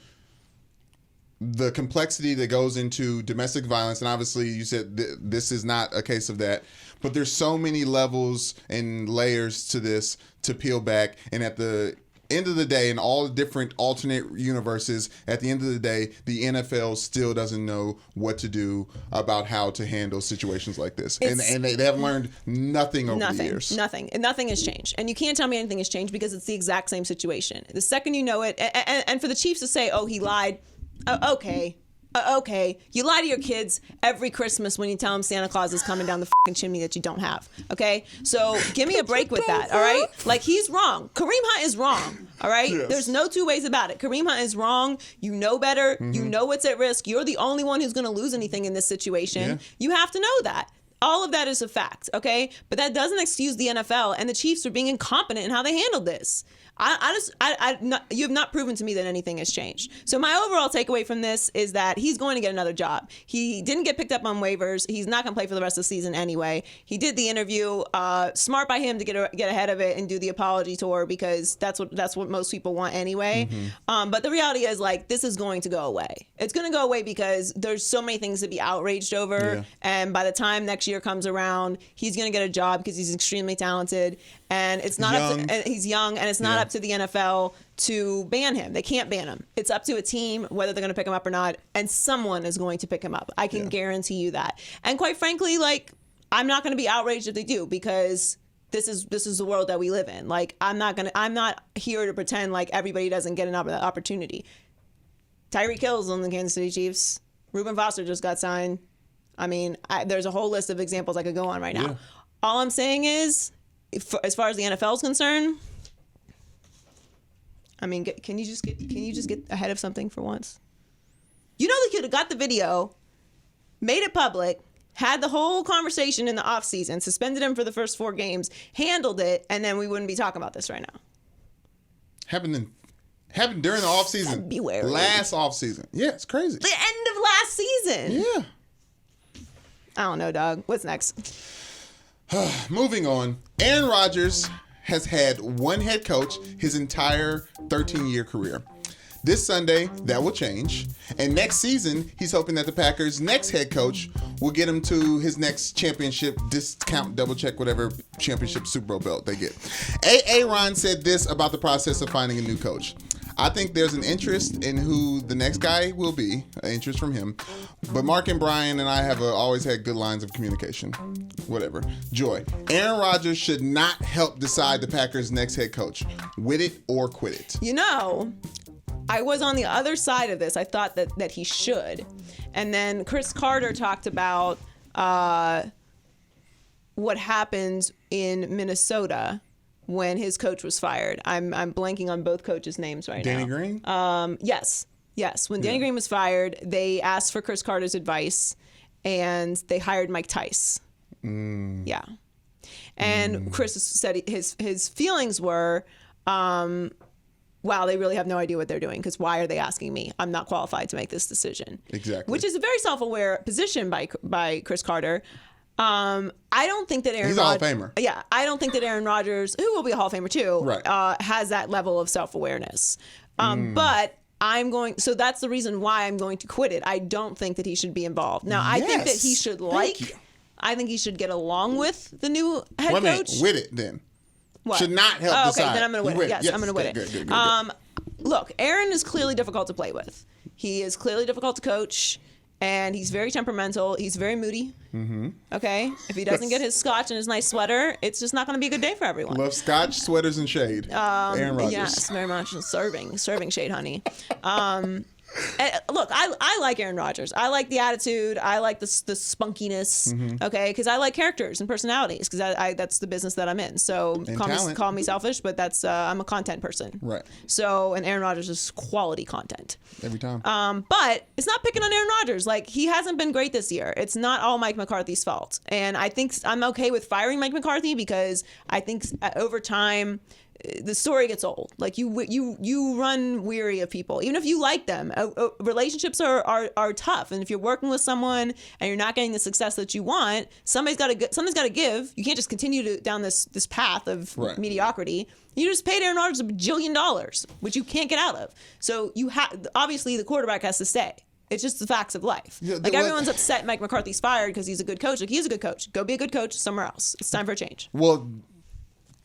Speaker 2: the complexity that goes into domestic violence, and obviously you said this is not a case of that, but there's so many levels and layers to this to peel back, and at the end of the day, in all the different alternate universes, at the end of the day, the NFL still doesn't know what to do about how to handle situations like this. And they have learned nothing over the years.
Speaker 1: Nothing. And nothing has changed. And you can't tell me anything has changed because it's the exact same situation. The second you know it, and for the Chiefs to say, oh, he lied, okay. Okay, you lie to your kids every Christmas when you tell them Santa Claus is coming down the fucking chimney that you don't have. Okay, so give me a break with that. All right, like he's wrong. Kareem Hunt is wrong. All right,
Speaker 2: Yes.
Speaker 1: There's no two ways about it. Kareem Hunt is wrong. You know better. You know what's at risk. You're the only one who's going to lose anything in this situation.
Speaker 2: Yeah.
Speaker 1: You have to know that. All of that is a fact, okay? But that doesn't excuse the NFL and the Chiefs for being incompetent in how they handled this. You have not proven to me that anything has changed. So my overall takeaway from this is that he's going to get another job. He didn't get picked up on waivers. He's not going to play for the rest of the season anyway. He did the interview. Smart by him to get ahead of it and do the apology tour because that's what most people want anyway. But the reality is this is going to go away. It's going to go away because there's so many things to be outraged over.
Speaker 2: Yeah.
Speaker 1: And by the time next year comes around, he's going to get a job because he's extremely talented. And it's not he's young, and it's not up to the NFL to ban him. They can't ban him. It's up to a team whether they're going to pick him up or not, and someone is going to pick him up. I can guarantee you that. And quite frankly, I'm not going to be outraged if they do because this is the world that we live in. I'm not here to pretend like everybody doesn't get an opportunity. Tyreek Hill's on the Kansas City Chiefs. Reuben Foster just got signed. I mean, there's a whole list of examples I could go on right now.
Speaker 2: Yeah.
Speaker 1: All I'm saying is, as far as the NFL is concerned, I mean, can you just get ahead of something for once? You know, they could have got the video, made it public, had the whole conversation in the offseason, suspended him for the first 4 games, handled it, and then we wouldn't be talking about this right now.
Speaker 2: Happened during the offseason.
Speaker 1: February.
Speaker 2: Last offseason. Yeah, it's crazy.
Speaker 1: The end of last season.
Speaker 2: Yeah.
Speaker 1: I don't know, dog. What's next?
Speaker 2: Moving on. Aaron Rodgers has had one head coach his entire 13-year career. This Sunday, that will change. And next season, he's hoping that the Packers' next head coach will get him to his next championship, discount, double check, whatever championship Super Bowl belt they get. Aaron said this about the process of finding a new coach. I think there's an interest in who the next guy will be, an interest from him. But Mark and Brian and I have always had good lines of communication. Whatever. Joy. Aaron Rodgers should not help decide the Packers' next head coach. With it or quit it.
Speaker 1: You know, I was on the other side of this. I thought that he should. And then Chris Carter talked about what happened in Minnesota when his coach was fired. I'm blanking on both coaches' names right
Speaker 2: Danny
Speaker 1: now.
Speaker 2: Green?
Speaker 1: Yes. When Danny Green was fired, they asked for Chris Carter's advice, and they hired Mike Tice. Yeah. And Chris said his feelings were, wow, they really have no idea what they're doing, because why are they asking me? I'm not qualified to make this decision.
Speaker 2: Exactly.
Speaker 1: Which is a very self-aware position by Chris Carter. I don't think that Aaron
Speaker 2: He's a Hall of Famer.
Speaker 1: Yeah, I don't think that Aaron Rodgers, who will be a Hall of Famer too,
Speaker 2: Right.
Speaker 1: has that level of self-awareness. But so that's the reason why I'm going to quit it. I don't think that he should be involved. Now, I think that he should I think he should get along with the new head coach.
Speaker 2: With it then.
Speaker 1: What?
Speaker 2: Should not help decide.
Speaker 1: Okay, then I'm going to win it. Yes, I'm going to win it.
Speaker 2: Good.
Speaker 1: Look, Aaron is clearly difficult to play with. He is clearly difficult to coach. and he's very temperamental. He's very moody. Okay? If he doesn't get his scotch and his nice sweater, it's just not going to be a good day for everyone.
Speaker 2: Love scotch, sweaters, and shade. Aaron Rodgers.
Speaker 1: Yes, very much serving shade, honey. Look, I like Aaron Rodgers. I like the attitude. I like the spunkiness. Okay, because I like characters and personalities. Because that's the business that I'm in. So call me selfish, but that's I'm a content person.
Speaker 2: Right.
Speaker 1: So and Aaron Rodgers is quality content
Speaker 2: every time.
Speaker 1: But it's not picking on Aaron Rodgers. Like, he hasn't been great this year. It's not all Mike McCarthy's fault. And I think I'm okay with firing Mike McCarthy because I think over time the story gets old. Like, you run weary of people, even if you like them. Relationships are tough, and if you're working with someone and you're not getting the success that you want, something's got to give. You can't just continue down this path of mediocrity. You just paid Aaron Rodgers $1 bajillion, which you can't get out of. So obviously the quarterback has to stay. It's just the facts of life. Yeah, like, everyone's upset Mike McCarthy's fired because he's a good coach. Like, he's a good coach. Go be a good coach somewhere else. It's time for a change.
Speaker 2: Well,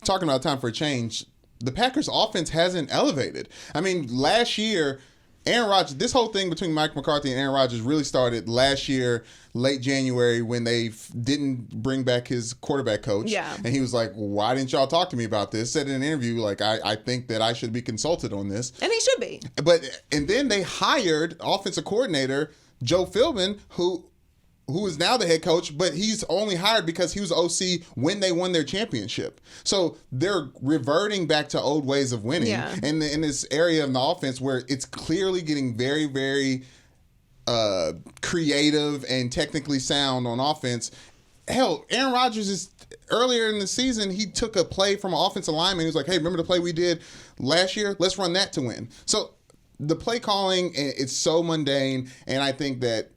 Speaker 2: talking about time for a change, the Packers' offense hasn't elevated. I mean, last year, Aaron Rodgers, this whole thing between Mike McCarthy and Aaron Rodgers really started last year, late January, when they didn't bring back his quarterback coach.
Speaker 1: Yeah.
Speaker 2: And he was like, well, why didn't y'all talk to me about this? Said in an interview, like, I think that I should be consulted on this.
Speaker 1: And he should be.
Speaker 2: And then they hired offensive coordinator Joe Philbin, who is now the head coach, but he's only hired because he was OC when they won their championship. So they're reverting back to old ways of winning.
Speaker 1: Yeah.
Speaker 2: And in this area of the offense where it's clearly getting very, very creative and technically sound on offense. Hell, Aaron Rodgers is earlier in the season, he took a play from an offensive lineman. He was like, hey, remember the play we did last year? Let's run that to win. So the play calling, it's so mundane, and I think that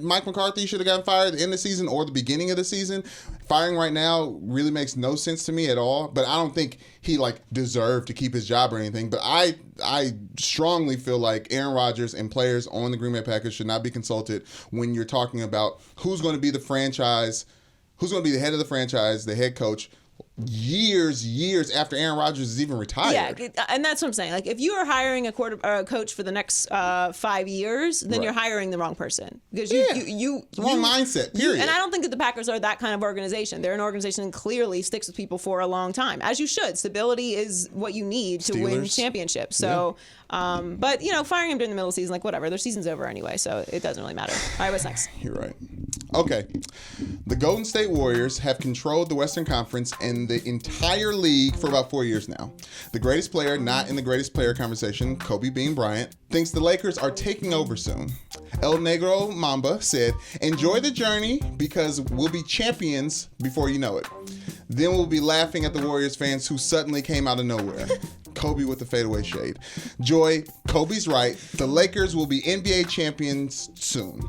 Speaker 2: Mike McCarthy should have gotten fired in the season or the beginning of the season. Firing right now really makes no sense to me at all. But I don't think he deserved to keep his job or anything. But I strongly feel like Aaron Rodgers and players on the Green Bay Packers should not be consulted when you're talking about who's going to be the franchise, who's going to be the head of the franchise, the head coach, years after Aaron Rodgers is even retired.
Speaker 1: Yeah, and that's what I'm saying. Like, if you are hiring a coach for the next 5 years, then you're hiring the wrong person because you
Speaker 2: wrong mindset. Period.
Speaker 1: And I don't think that the Packers are that kind of organization. They're an organization that clearly sticks with people for a long time, as you should. Stability is what you need to win championships. So, but firing him during the middle of the season, like, whatever. Their season's over anyway, so it doesn't really matter. All right, what's next?
Speaker 2: You're right. Okay, the Golden State Warriors have controlled the Western Conference and the entire league for about 4 years now. The greatest player not in the greatest player conversation, Kobe Bean Bryant, thinks the Lakers are taking over soon. El Negro Mamba said, enjoy the journey because we'll be champions before you know it. Then we'll be laughing at the Warriors fans who suddenly came out of nowhere. Kobe with the fadeaway shade. Joy, Kobe's right. The Lakers will be NBA champions soon.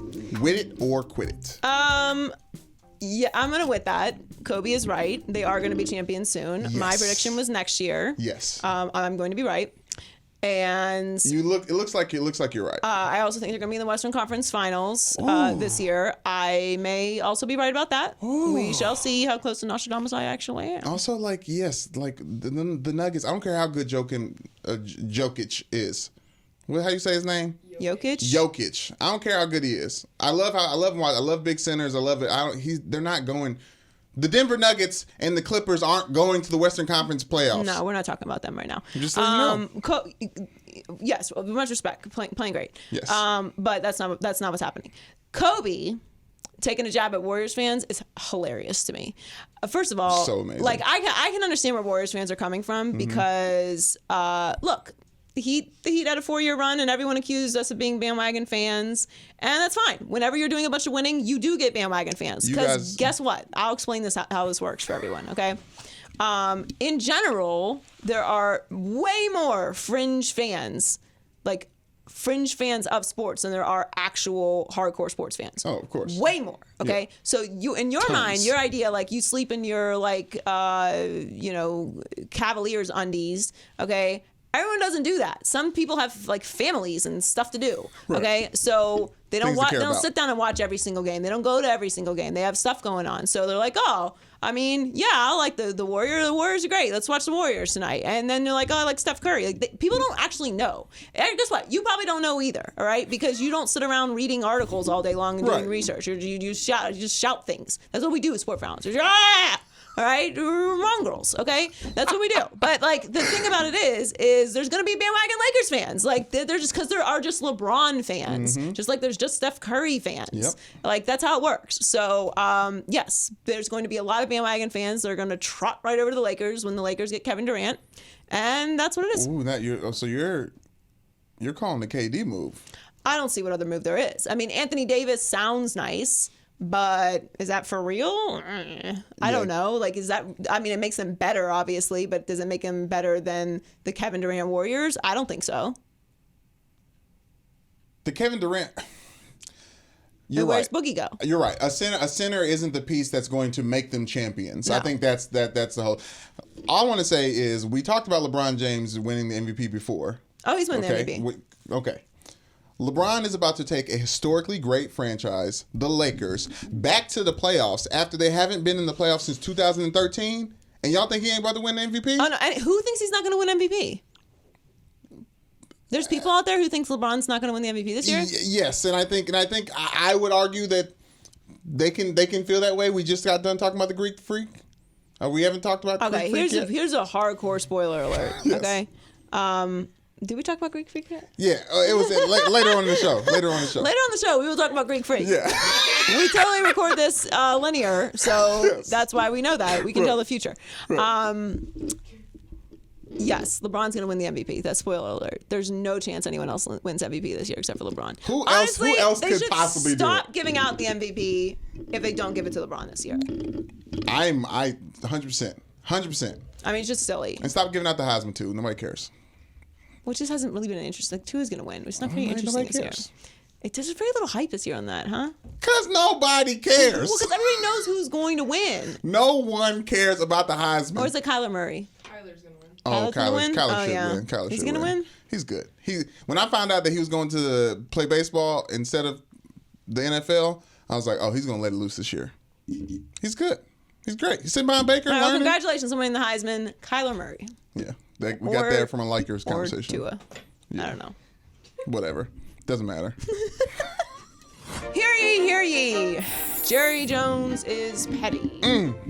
Speaker 2: With it or quit it.
Speaker 1: Yeah, I'm going to with that. Kobe is right. They are going to be champions soon.
Speaker 2: Yes.
Speaker 1: My prediction was next year.
Speaker 2: Yes.
Speaker 1: I'm going to be right. And
Speaker 2: it looks like you're right.
Speaker 1: I also think they're going to be in the Western Conference Finals this year. I may also be right about that. Ooh. We shall see how close to Nostradamus I actually am.
Speaker 2: Also, the Nuggets. I don't care how good Jokic is. How you say his name? Jokic. I don't care how good he is. I love him. I love big centers. I love it. They're not going. The Denver Nuggets and the Clippers aren't going to the Western Conference playoffs.
Speaker 1: No, we're not talking about them right now.
Speaker 2: Just letting you know.
Speaker 1: Yes, with much respect, playing great.
Speaker 2: Yes.
Speaker 1: But that's not what's happening. Kobe taking a jab at Warriors fans is hilarious to me. First of all,
Speaker 2: so amazing.
Speaker 1: I can understand where Warriors fans are coming from because look. The Heat had a 4-year run, and everyone accused us of being bandwagon fans, and that's fine. Whenever you're doing a bunch of winning, you do get bandwagon fans. Because guess what? I'll explain how this works for everyone, okay? In general, there are way more fringe fans of sports than there are actual hardcore sports fans.
Speaker 2: Oh, of course.
Speaker 1: Way more. Okay. Yeah. So you, in your mind, your idea, you sleep in your Cavaliers undies. Okay. Everyone doesn't do that. Some people have like families and stuff to do.
Speaker 2: Right.
Speaker 1: Okay, so they don't
Speaker 2: Things to care
Speaker 1: They don't
Speaker 2: about.
Speaker 1: sit down and watch every single game. They don't go to every single game. They have stuff going on. So they're like, oh, I mean, yeah, I like the Warriors. The Warriors are great. Let's watch the Warriors tonight. And then they're like, oh, I like Steph Curry. Like people don't actually know. And guess what? You probably don't know either. All right, because you don't sit around reading articles all day long and doing
Speaker 2: Right.
Speaker 1: research. You just shout things. That's what we do as sport fans. Ah! All right, we're mongrels. Okay, that's what we do. But like the thing about it is there's gonna be bandwagon Lakers fans. Like they're just because there are just LeBron fans, just like there's just Steph Curry fans.
Speaker 2: Yep.
Speaker 1: Like that's how it works. So yes, there's going to be a lot of bandwagon fans that are going to trot right over to the Lakers when the Lakers get Kevin Durant, and that's what it is.
Speaker 2: Ooh, you're calling the KD move.
Speaker 1: I don't see what other move there is. I mean, Anthony Davis sounds nice. But is that for real? I don't know. Like, is that? I mean, it makes them better, obviously, but does it make them better than the Kevin Durant Warriors? I don't think so.
Speaker 2: The Kevin Durant. You're
Speaker 1: And where's
Speaker 2: right.
Speaker 1: Boogie go?
Speaker 2: You're right. A center isn't the piece that's going to make them champions.
Speaker 1: No.
Speaker 2: I think that's the whole. All I want to say is we talked about LeBron James winning the MVP before.
Speaker 1: Oh, he's winning
Speaker 2: Okay.
Speaker 1: the MVP.
Speaker 2: Okay. LeBron is about to take a historically great franchise, the Lakers, back to the playoffs after they haven't been in the playoffs since 2013. And y'all think he ain't about to win the MVP?
Speaker 1: Oh no! And who thinks he's not going to win MVP? There's people out there who thinks LeBron's not going to win the MVP this year.
Speaker 2: Yes, and I think I would argue that they can feel that way. We just got done talking about the Greek Freak. We haven't talked about the
Speaker 1: Okay,
Speaker 2: Greek Freak yet.
Speaker 1: here's a hardcore spoiler alert.
Speaker 2: Yes.
Speaker 1: Okay, did we talk about Greek Freak yet?
Speaker 2: Yeah, it was later on in the show. Later on the show.
Speaker 1: Later on the show, we will talk about Greek Freak.
Speaker 2: Yeah.
Speaker 1: We totally record this linear, so
Speaker 2: Yes.
Speaker 1: that's why we know that. We can
Speaker 2: Right.
Speaker 1: tell the future. Yes, LeBron's going to win the MVP. That's spoiler alert. There's no chance anyone else wins MVP this year except for LeBron.
Speaker 2: Who
Speaker 1: Honestly,
Speaker 2: else
Speaker 1: they
Speaker 2: could
Speaker 1: should
Speaker 2: possibly do
Speaker 1: stop
Speaker 2: it?
Speaker 1: giving out the MVP if they don't give it to LeBron this year.
Speaker 2: I 100%.
Speaker 1: I mean, it's just silly.
Speaker 2: And stop giving out the Heisman too. Nobody cares.
Speaker 1: Which just hasn't really been an interest. Like, Tua is going to win, which is not very
Speaker 2: Nobody
Speaker 1: interesting this year.
Speaker 2: cares.
Speaker 1: There's very little hype this year on that, huh?
Speaker 2: Because nobody cares.
Speaker 1: Well, because everybody knows who's going to win.
Speaker 2: No one cares about the Heisman.
Speaker 1: Or is it Kyler Murray?
Speaker 6: Tyler's gonna win.
Speaker 2: Oh,
Speaker 1: Kyler's gonna win?
Speaker 2: Kyler
Speaker 1: Oh,
Speaker 2: should
Speaker 1: yeah.
Speaker 2: win. Kyler
Speaker 1: He's
Speaker 2: should
Speaker 1: gonna win?
Speaker 2: He's good. When I found out that he was going to play baseball instead of the NFL, I was like, oh, he's going to let it loose this year. He's good. He's great. He's sitting behind Baker
Speaker 1: Well,
Speaker 2: learning.
Speaker 1: congratulations on winning the Heisman, Kyler Murray.
Speaker 2: Yeah, we got that from a Lakers
Speaker 1: Or
Speaker 2: conversation.
Speaker 1: Tua. I don't know.
Speaker 2: Whatever. Doesn't matter.
Speaker 1: Hear ye, hear ye. Jerry Jones is petty.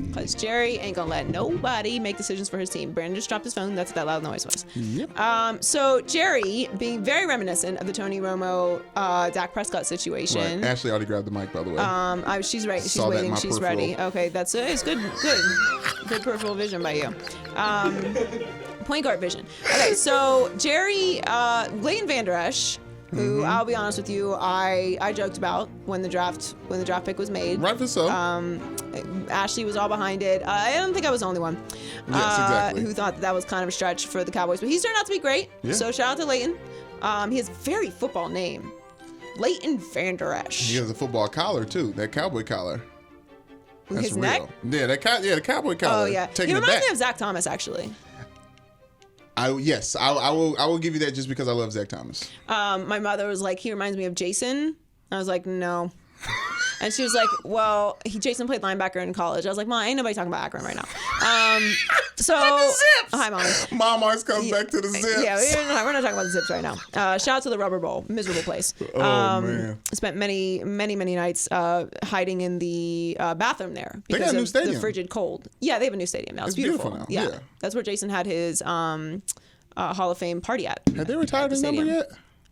Speaker 1: Because Jerry ain't going to let nobody make decisions for his team. Brandon just dropped his phone. That's what that loud noise was.
Speaker 2: Yep.
Speaker 1: So Jerry, being very reminiscent of the Tony Romo, Dak Prescott situation.
Speaker 2: Right. Ashley already grabbed the mic, by the way.
Speaker 1: She's right. She's
Speaker 2: Saw that in
Speaker 1: waiting.
Speaker 2: my
Speaker 1: She's
Speaker 2: peripheral.
Speaker 1: ready. Okay, that's it. It's good. Good peripheral vision by you. Point guard vision. Okay, so Jerry, Leighton Vander Esch, who I'll be honest with you, I joked about when the draft pick was made.
Speaker 2: Rightfully so.
Speaker 1: Ashley was all behind it. I don't think I was the only one.
Speaker 2: Yes, exactly.
Speaker 1: Who thought that was kind of a stretch for the Cowboys, but he's turned out to be great.
Speaker 2: Yeah.
Speaker 1: So shout out to Leighton. He has a very football name, Leighton Vander Esch.
Speaker 2: He has a football collar, too. That cowboy collar. That's
Speaker 1: His
Speaker 2: real.
Speaker 1: neck?
Speaker 2: Yeah, the cowboy collar.
Speaker 1: Oh yeah,
Speaker 2: Taking
Speaker 1: he
Speaker 2: it
Speaker 1: reminds
Speaker 2: back.
Speaker 1: me of Zach Thomas actually.
Speaker 2: I will give you that just because I love Zach Thomas.
Speaker 1: My mother was like, he reminds me of Jason. I was like, no. And she was like, well, Jason played linebacker in college. I was like, Mom, ain't nobody talking about Akron right now. Hi, Mom.
Speaker 2: Mom always comes back to the zips.
Speaker 1: Yeah, we're not talking about the zips right now. Shout out to the Rubber Bowl, miserable place.
Speaker 2: Man.
Speaker 1: Spent many nights hiding in the bathroom there
Speaker 2: They got
Speaker 1: because
Speaker 2: a new
Speaker 1: of
Speaker 2: stadium.
Speaker 1: the frigid cold. Yeah, they have a new stadium now. It's
Speaker 2: beautiful now,
Speaker 1: Yeah.
Speaker 2: yeah.
Speaker 1: That's where Jason had his Hall of Fame party at.
Speaker 2: Have they retired his number
Speaker 1: stadium.
Speaker 2: yet?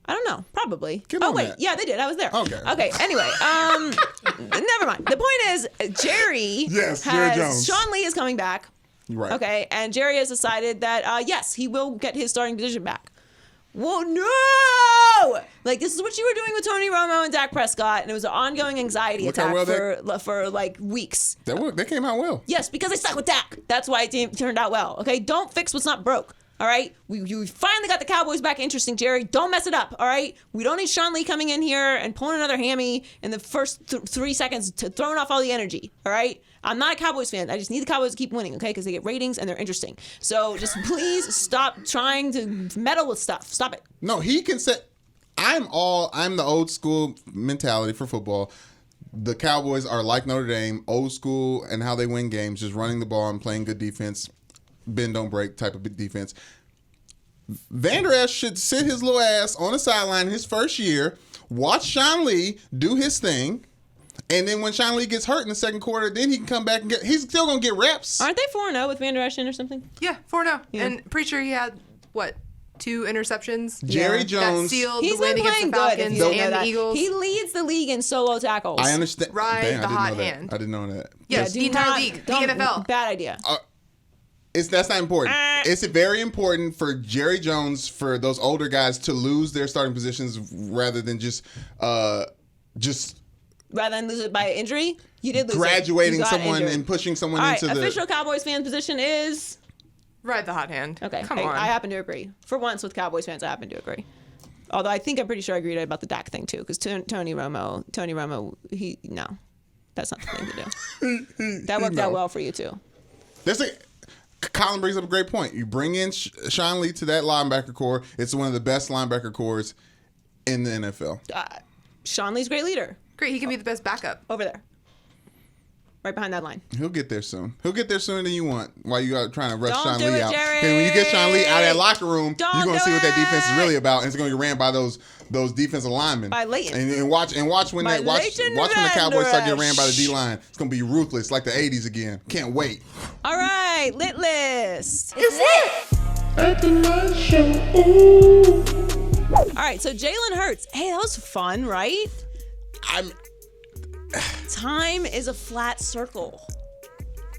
Speaker 1: I don't know. Probably.
Speaker 2: Get
Speaker 1: Oh
Speaker 2: on
Speaker 1: wait,
Speaker 2: that.
Speaker 1: yeah, they did. I was there.
Speaker 2: Okay.
Speaker 1: Okay. Anyway, never mind. The point is, Jerry.
Speaker 2: Yes, Jerry Jones.
Speaker 1: Sean Lee is coming back.
Speaker 2: Right.
Speaker 1: Okay, and Jerry has decided that yes, he will get his starting position back. Well, no! Like, this is what you were doing with Tony Romo and Dak Prescott, and it was an ongoing anxiety
Speaker 2: Look how
Speaker 1: attack
Speaker 2: well
Speaker 1: for like weeks.
Speaker 2: That came out well.
Speaker 1: Yes, because they stuck with Dak. That's why it turned out well. Okay, don't fix what's not broke. All right, you finally got the Cowboys back interesting, Jerry. Don't mess it up. All right, we don't need Sean Lee coming in here and pulling another hammy in the first 3 seconds to throwing off all the energy. All right, I'm not a Cowboys fan. I just need the Cowboys to keep winning, okay? Because they get ratings and they're interesting. So just please stop trying to meddle with stuff. Stop it.
Speaker 2: No, he can say, I'm the old school mentality for football. The Cowboys are like Notre Dame, old school, and how they win games, just running the ball and playing good defense. Bend don't break type of defense. Vander Esch should sit his little ass on the sideline his first year, watch Sean Lee do his thing, and then when Sean Lee gets hurt in the second quarter, then he can come back and he's still gonna get reps.
Speaker 1: Aren't they 4-0 with Vander Esch in or something?
Speaker 6: Yeah, 4-0. And pretty sure he had, 2 interceptions?
Speaker 2: Jerry Jones.
Speaker 6: That sealed
Speaker 1: He's
Speaker 6: the win
Speaker 1: been
Speaker 6: against the
Speaker 1: playing good. If
Speaker 6: Falcons
Speaker 1: you don't know
Speaker 6: and the
Speaker 1: that.
Speaker 6: Eagles.
Speaker 1: He leads the league in solo tackles.
Speaker 2: I understand.
Speaker 6: Ride
Speaker 2: Damn,
Speaker 6: the
Speaker 2: I didn't
Speaker 6: hot
Speaker 2: know that.
Speaker 6: hand.
Speaker 2: I didn't know that.
Speaker 6: Yeah,
Speaker 1: Do
Speaker 6: the entire
Speaker 1: not-
Speaker 6: league, the
Speaker 1: don't-
Speaker 6: NFL.
Speaker 1: Bad idea.
Speaker 2: That's not important. It's very important for Jerry Jones, for those older guys to lose their starting positions rather than just
Speaker 1: Rather than lose it by injury, you did lose
Speaker 2: graduating
Speaker 1: it. You got
Speaker 2: someone
Speaker 1: injured.
Speaker 2: and pushing someone
Speaker 1: All right,
Speaker 2: into the
Speaker 1: official Cowboys fan position is...
Speaker 6: Ride the hot hand.
Speaker 1: Okay,
Speaker 6: Come
Speaker 1: hey,
Speaker 6: on.
Speaker 1: I happen to agree. For once with Cowboys fans, I happen to agree. Although I'm pretty sure I agreed about the Dak thing too, because Tony Romo, no, that's not the thing to do. That worked out well for you too.
Speaker 2: Colin brings up a great point. You bring in Sean Lee to that linebacker core. It's one of the best linebacker cores in the NFL.
Speaker 1: Sean Lee's a great leader.
Speaker 6: Great, he can be the best backup.
Speaker 1: Over there. Right behind that line.
Speaker 2: He'll get there soon. He'll get there sooner than you want while you are trying to rush
Speaker 1: Don't
Speaker 2: Sean
Speaker 1: do
Speaker 2: Lee
Speaker 1: it,
Speaker 2: out.
Speaker 1: Jerry.
Speaker 2: And when you get Sean Lee out of that locker room,
Speaker 1: Don't
Speaker 2: you're going to
Speaker 1: do
Speaker 2: see what that defense is
Speaker 1: it.
Speaker 2: really about. And it's going to get ran by those defensive linemen.
Speaker 1: By Leighton.
Speaker 2: And watch when
Speaker 1: By
Speaker 2: when the
Speaker 1: Leighton
Speaker 2: Cowboys start getting
Speaker 1: Vander
Speaker 2: ran by the
Speaker 1: Esch.
Speaker 2: D-line. It's going to be ruthless like the 80s again. Can't wait.
Speaker 1: All right, lit list. All right, so Jalen Hurts. Hey, that was fun, right? Time is a flat circle.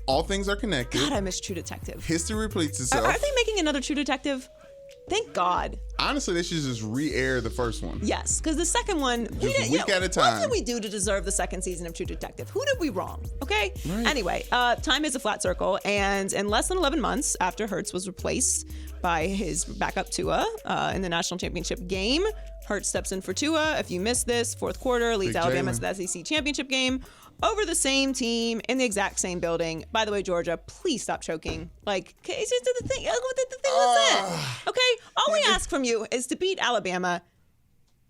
Speaker 2: All things are connected.
Speaker 1: God, I miss True Detective.
Speaker 2: History repeats itself.
Speaker 1: Are they making another True Detective? Thank God.
Speaker 2: Honestly, they should just re-air the first one.
Speaker 1: Yes, because the second one,
Speaker 2: week at a time.
Speaker 1: What did we do to deserve the second season of True Detective? Who did we wrong? Okay.
Speaker 2: Right.
Speaker 1: Anyway, time is a flat circle, and in less than 11 months after Hurts was replaced by his backup Tua in the national championship game, Hurts steps in for Tua. If you missed this, fourth quarter leads
Speaker 2: Big
Speaker 1: Alabama
Speaker 2: Jalen.
Speaker 1: to the SEC championship game over the same team in the exact same building. By the way, Georgia, please stop choking. Like, it's just the thing. The thing was it. Okay, all we ask from you is to beat Alabama.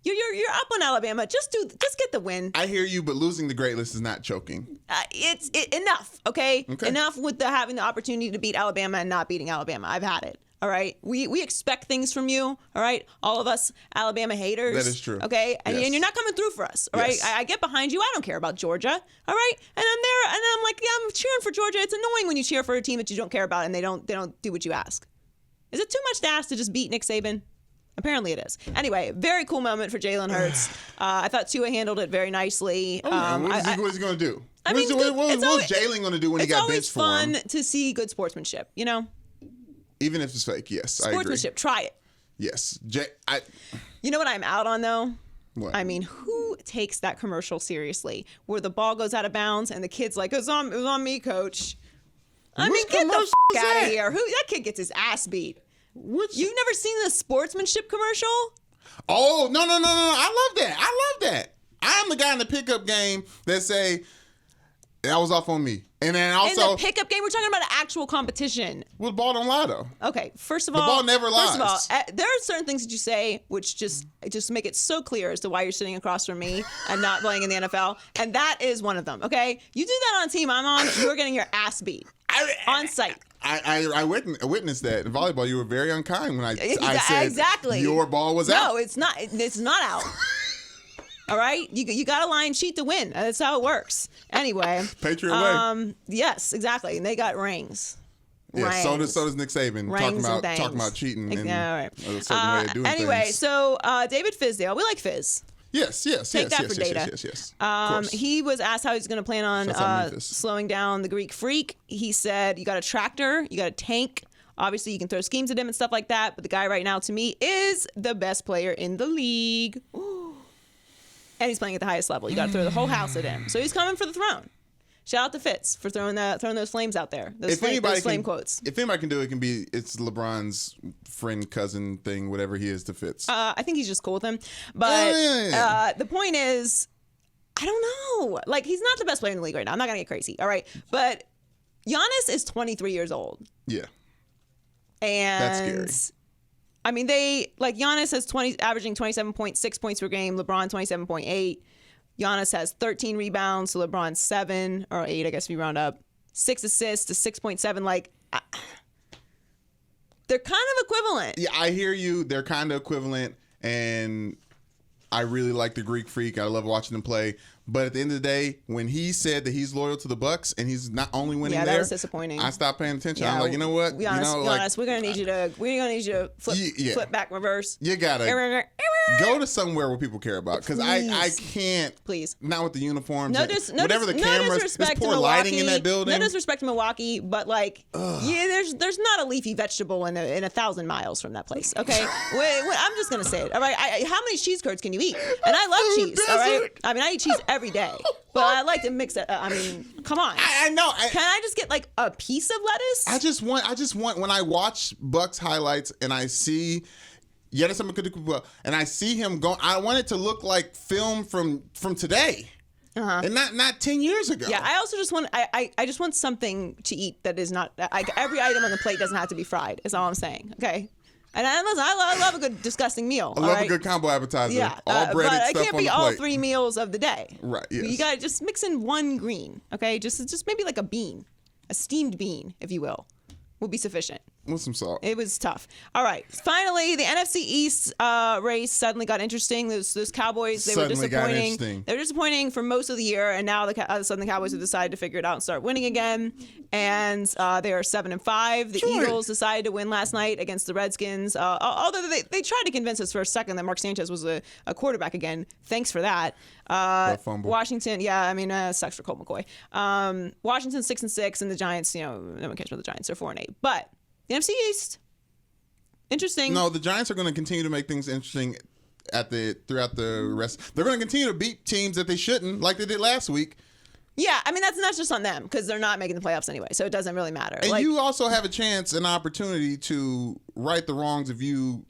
Speaker 1: You're up on Alabama. Just get the win.
Speaker 2: I hear you, but losing the great list is not choking.
Speaker 1: It's enough. Okay,
Speaker 2: Okay.
Speaker 1: Enough with having the opportunity to beat Alabama and not beating Alabama. I've had it. All right, we expect things from you. All right, all of us Alabama haters.
Speaker 2: That is true.
Speaker 1: Okay, and
Speaker 2: Yes.
Speaker 1: you're not coming through for us. All right,
Speaker 2: Yes.
Speaker 1: I get behind you. I don't care about Georgia. All right, and I'm there, and I'm like, yeah, I'm cheering for Georgia. It's annoying when you cheer for a team that you don't care about and they don't do what you ask. Is it too much to ask to just beat Nick Saban? Apparently it is. Anyway, very cool moment for Jalen Hurts. I thought Tua handled it very nicely.
Speaker 2: What is he going to do?
Speaker 1: I mean,
Speaker 2: What
Speaker 1: it's
Speaker 2: was
Speaker 1: always-
Speaker 2: Jalen going to do when he
Speaker 1: It's
Speaker 2: got
Speaker 1: always
Speaker 2: benched for him?
Speaker 1: fun to see good sportsmanship. You know,
Speaker 2: Even if it's fake, yes, I agree.
Speaker 1: sportsmanship. Try it.
Speaker 2: Yes.
Speaker 1: You know what I'm out on though?
Speaker 2: What?
Speaker 1: I mean, who takes that commercial seriously? Where the ball goes out of bounds and the kid's like, it was on me, coach. I mean, get the
Speaker 2: commercial
Speaker 1: f-
Speaker 2: is
Speaker 1: out of
Speaker 2: that?
Speaker 1: here. That kid gets his ass beat. You've never seen the sportsmanship commercial?
Speaker 2: Oh, no. I love that. I'm the guy in the pickup game that say, that was off on me. And then also,
Speaker 1: In the pickup game, we're talking about an actual competition.
Speaker 2: well, the ball don't lie, though.
Speaker 1: Okay, first of
Speaker 2: The
Speaker 1: all,
Speaker 2: ball never
Speaker 1: First of all,
Speaker 2: lies.
Speaker 1: there are certain things that you say which just make it so clear as to why you're sitting across from me and not playing in the NFL, and that is one of them. Okay, you do that on a team I'm on, you're getting your ass beat on site.
Speaker 2: I witnessed that. In volleyball, you were very unkind when I said
Speaker 1: Exactly.
Speaker 2: your ball was out.
Speaker 1: No, it's not. It's not out. All right, you got to lie and cheat to win. That's how it works. Anyway,
Speaker 2: Patriot way.
Speaker 1: Yes, exactly, and they got rings.
Speaker 2: Yeah,
Speaker 1: Rings.
Speaker 2: so does Nick Saban
Speaker 1: Rings and things.
Speaker 2: talking about cheating and
Speaker 1: Yeah, all right.
Speaker 2: a certain way of doing
Speaker 1: anyway,
Speaker 2: things.
Speaker 1: so David Fizdale, we like Fizz.
Speaker 2: Yes.
Speaker 1: Take that for data.
Speaker 2: Yes. Of course.
Speaker 1: He was asked how he's going to plan
Speaker 2: Shouts out
Speaker 1: on
Speaker 2: Memphis.
Speaker 1: slowing down the Greek Freak. He said, you got a tractor, you got a tank. Obviously, you can throw schemes at him and stuff like that. But the guy right now, to me, is the best player in the league. Ooh. And he's playing at the highest level. You got to throw the whole house at him. So he's coming for the throne. Shout out to Fitz for throwing those flames out there. Those flame quotes.
Speaker 2: If anybody can do it, it's LeBron's friend, cousin thing, whatever he is to Fitz.
Speaker 1: I think he's just cool with him. But the point is, I don't know. Like, he's not the best player in the league right now. I'm not going to get crazy. All right. But Giannis is 23 years old.
Speaker 2: Yeah.
Speaker 1: And
Speaker 2: that's scary.
Speaker 1: I mean, Giannis has averaging 27.6 points per game. LeBron 27.8. Giannis has 13 rebounds, so LeBron 7 or 8, I guess if you round up. 6 assists to 6.7. Like, they're kind of equivalent.
Speaker 2: Yeah, I hear you. They're kind of equivalent, and I really like the Greek Freak. I love watching him play. But at the end of the day, when he said that he's loyal to the Bucks and he's not only winning
Speaker 1: that was disappointing.
Speaker 2: I stopped paying attention. I'm like, you know what?
Speaker 1: Giannis, we're gonna need you to flip back, reverse.
Speaker 2: You gotta go to somewhere where people care about, because I can't.
Speaker 1: Please,
Speaker 2: not with the uniforms.
Speaker 1: Whatever
Speaker 2: the cameras. There's poor lighting in that building.
Speaker 1: No disrespect to Milwaukee, but there's not a leafy vegetable in 1,000 miles from that place. Okay, I'm just gonna say it. All right, how many cheese curds can you eat? And I love cheese. All right, I mean, I eat cheese every day, but I like to mix it. I mean, come on.
Speaker 2: I know.
Speaker 1: Can I just get like a piece of lettuce?
Speaker 2: I just want when I watch Bucks highlights and I see and I see him go, I want it to look like film from today. And not 10 years ago.
Speaker 1: Yeah, I also just want I just want something to eat that is not every item on the plate doesn't have to be fried. Is all I'm saying. Okay. And I love a good disgusting meal.
Speaker 2: I love a good combo appetizer.
Speaker 1: Yeah,
Speaker 2: all breaded
Speaker 1: but
Speaker 2: stuff
Speaker 1: it can't
Speaker 2: on
Speaker 1: be
Speaker 2: the
Speaker 1: all
Speaker 2: plate.
Speaker 1: 3 meals of the day.
Speaker 2: Right. Yes.
Speaker 1: You gotta just mix in one green. Okay, just maybe like a bean, a steamed bean, if you will be sufficient.
Speaker 2: With some salt.
Speaker 1: It was tough. All right. Finally, the NFC East race suddenly got interesting. Those Cowboys, they were disappointing. They were disappointing for most of the year, and now the Cowboys have decided to figure it out and start winning again. And they are 7-5. The Eagles decided to win last night against the Redskins. Although they tried to convince us for a second that Mark Sanchez was a quarterback again. Thanks for that. Washington, sucks for Colt McCoy. Washington 6-6, and the Giants, no one cares about the Giants. They're 4-8. But the NFC East, interesting.
Speaker 2: No, the Giants are going to continue to make things interesting throughout the rest. They're going to continue to beat teams that they shouldn't, like they did last week.
Speaker 1: Yeah, I mean, that's not just on them, because they're not making the playoffs anyway, so it doesn't really matter.
Speaker 2: And you also have a chance, an opportunity to right the wrongs of you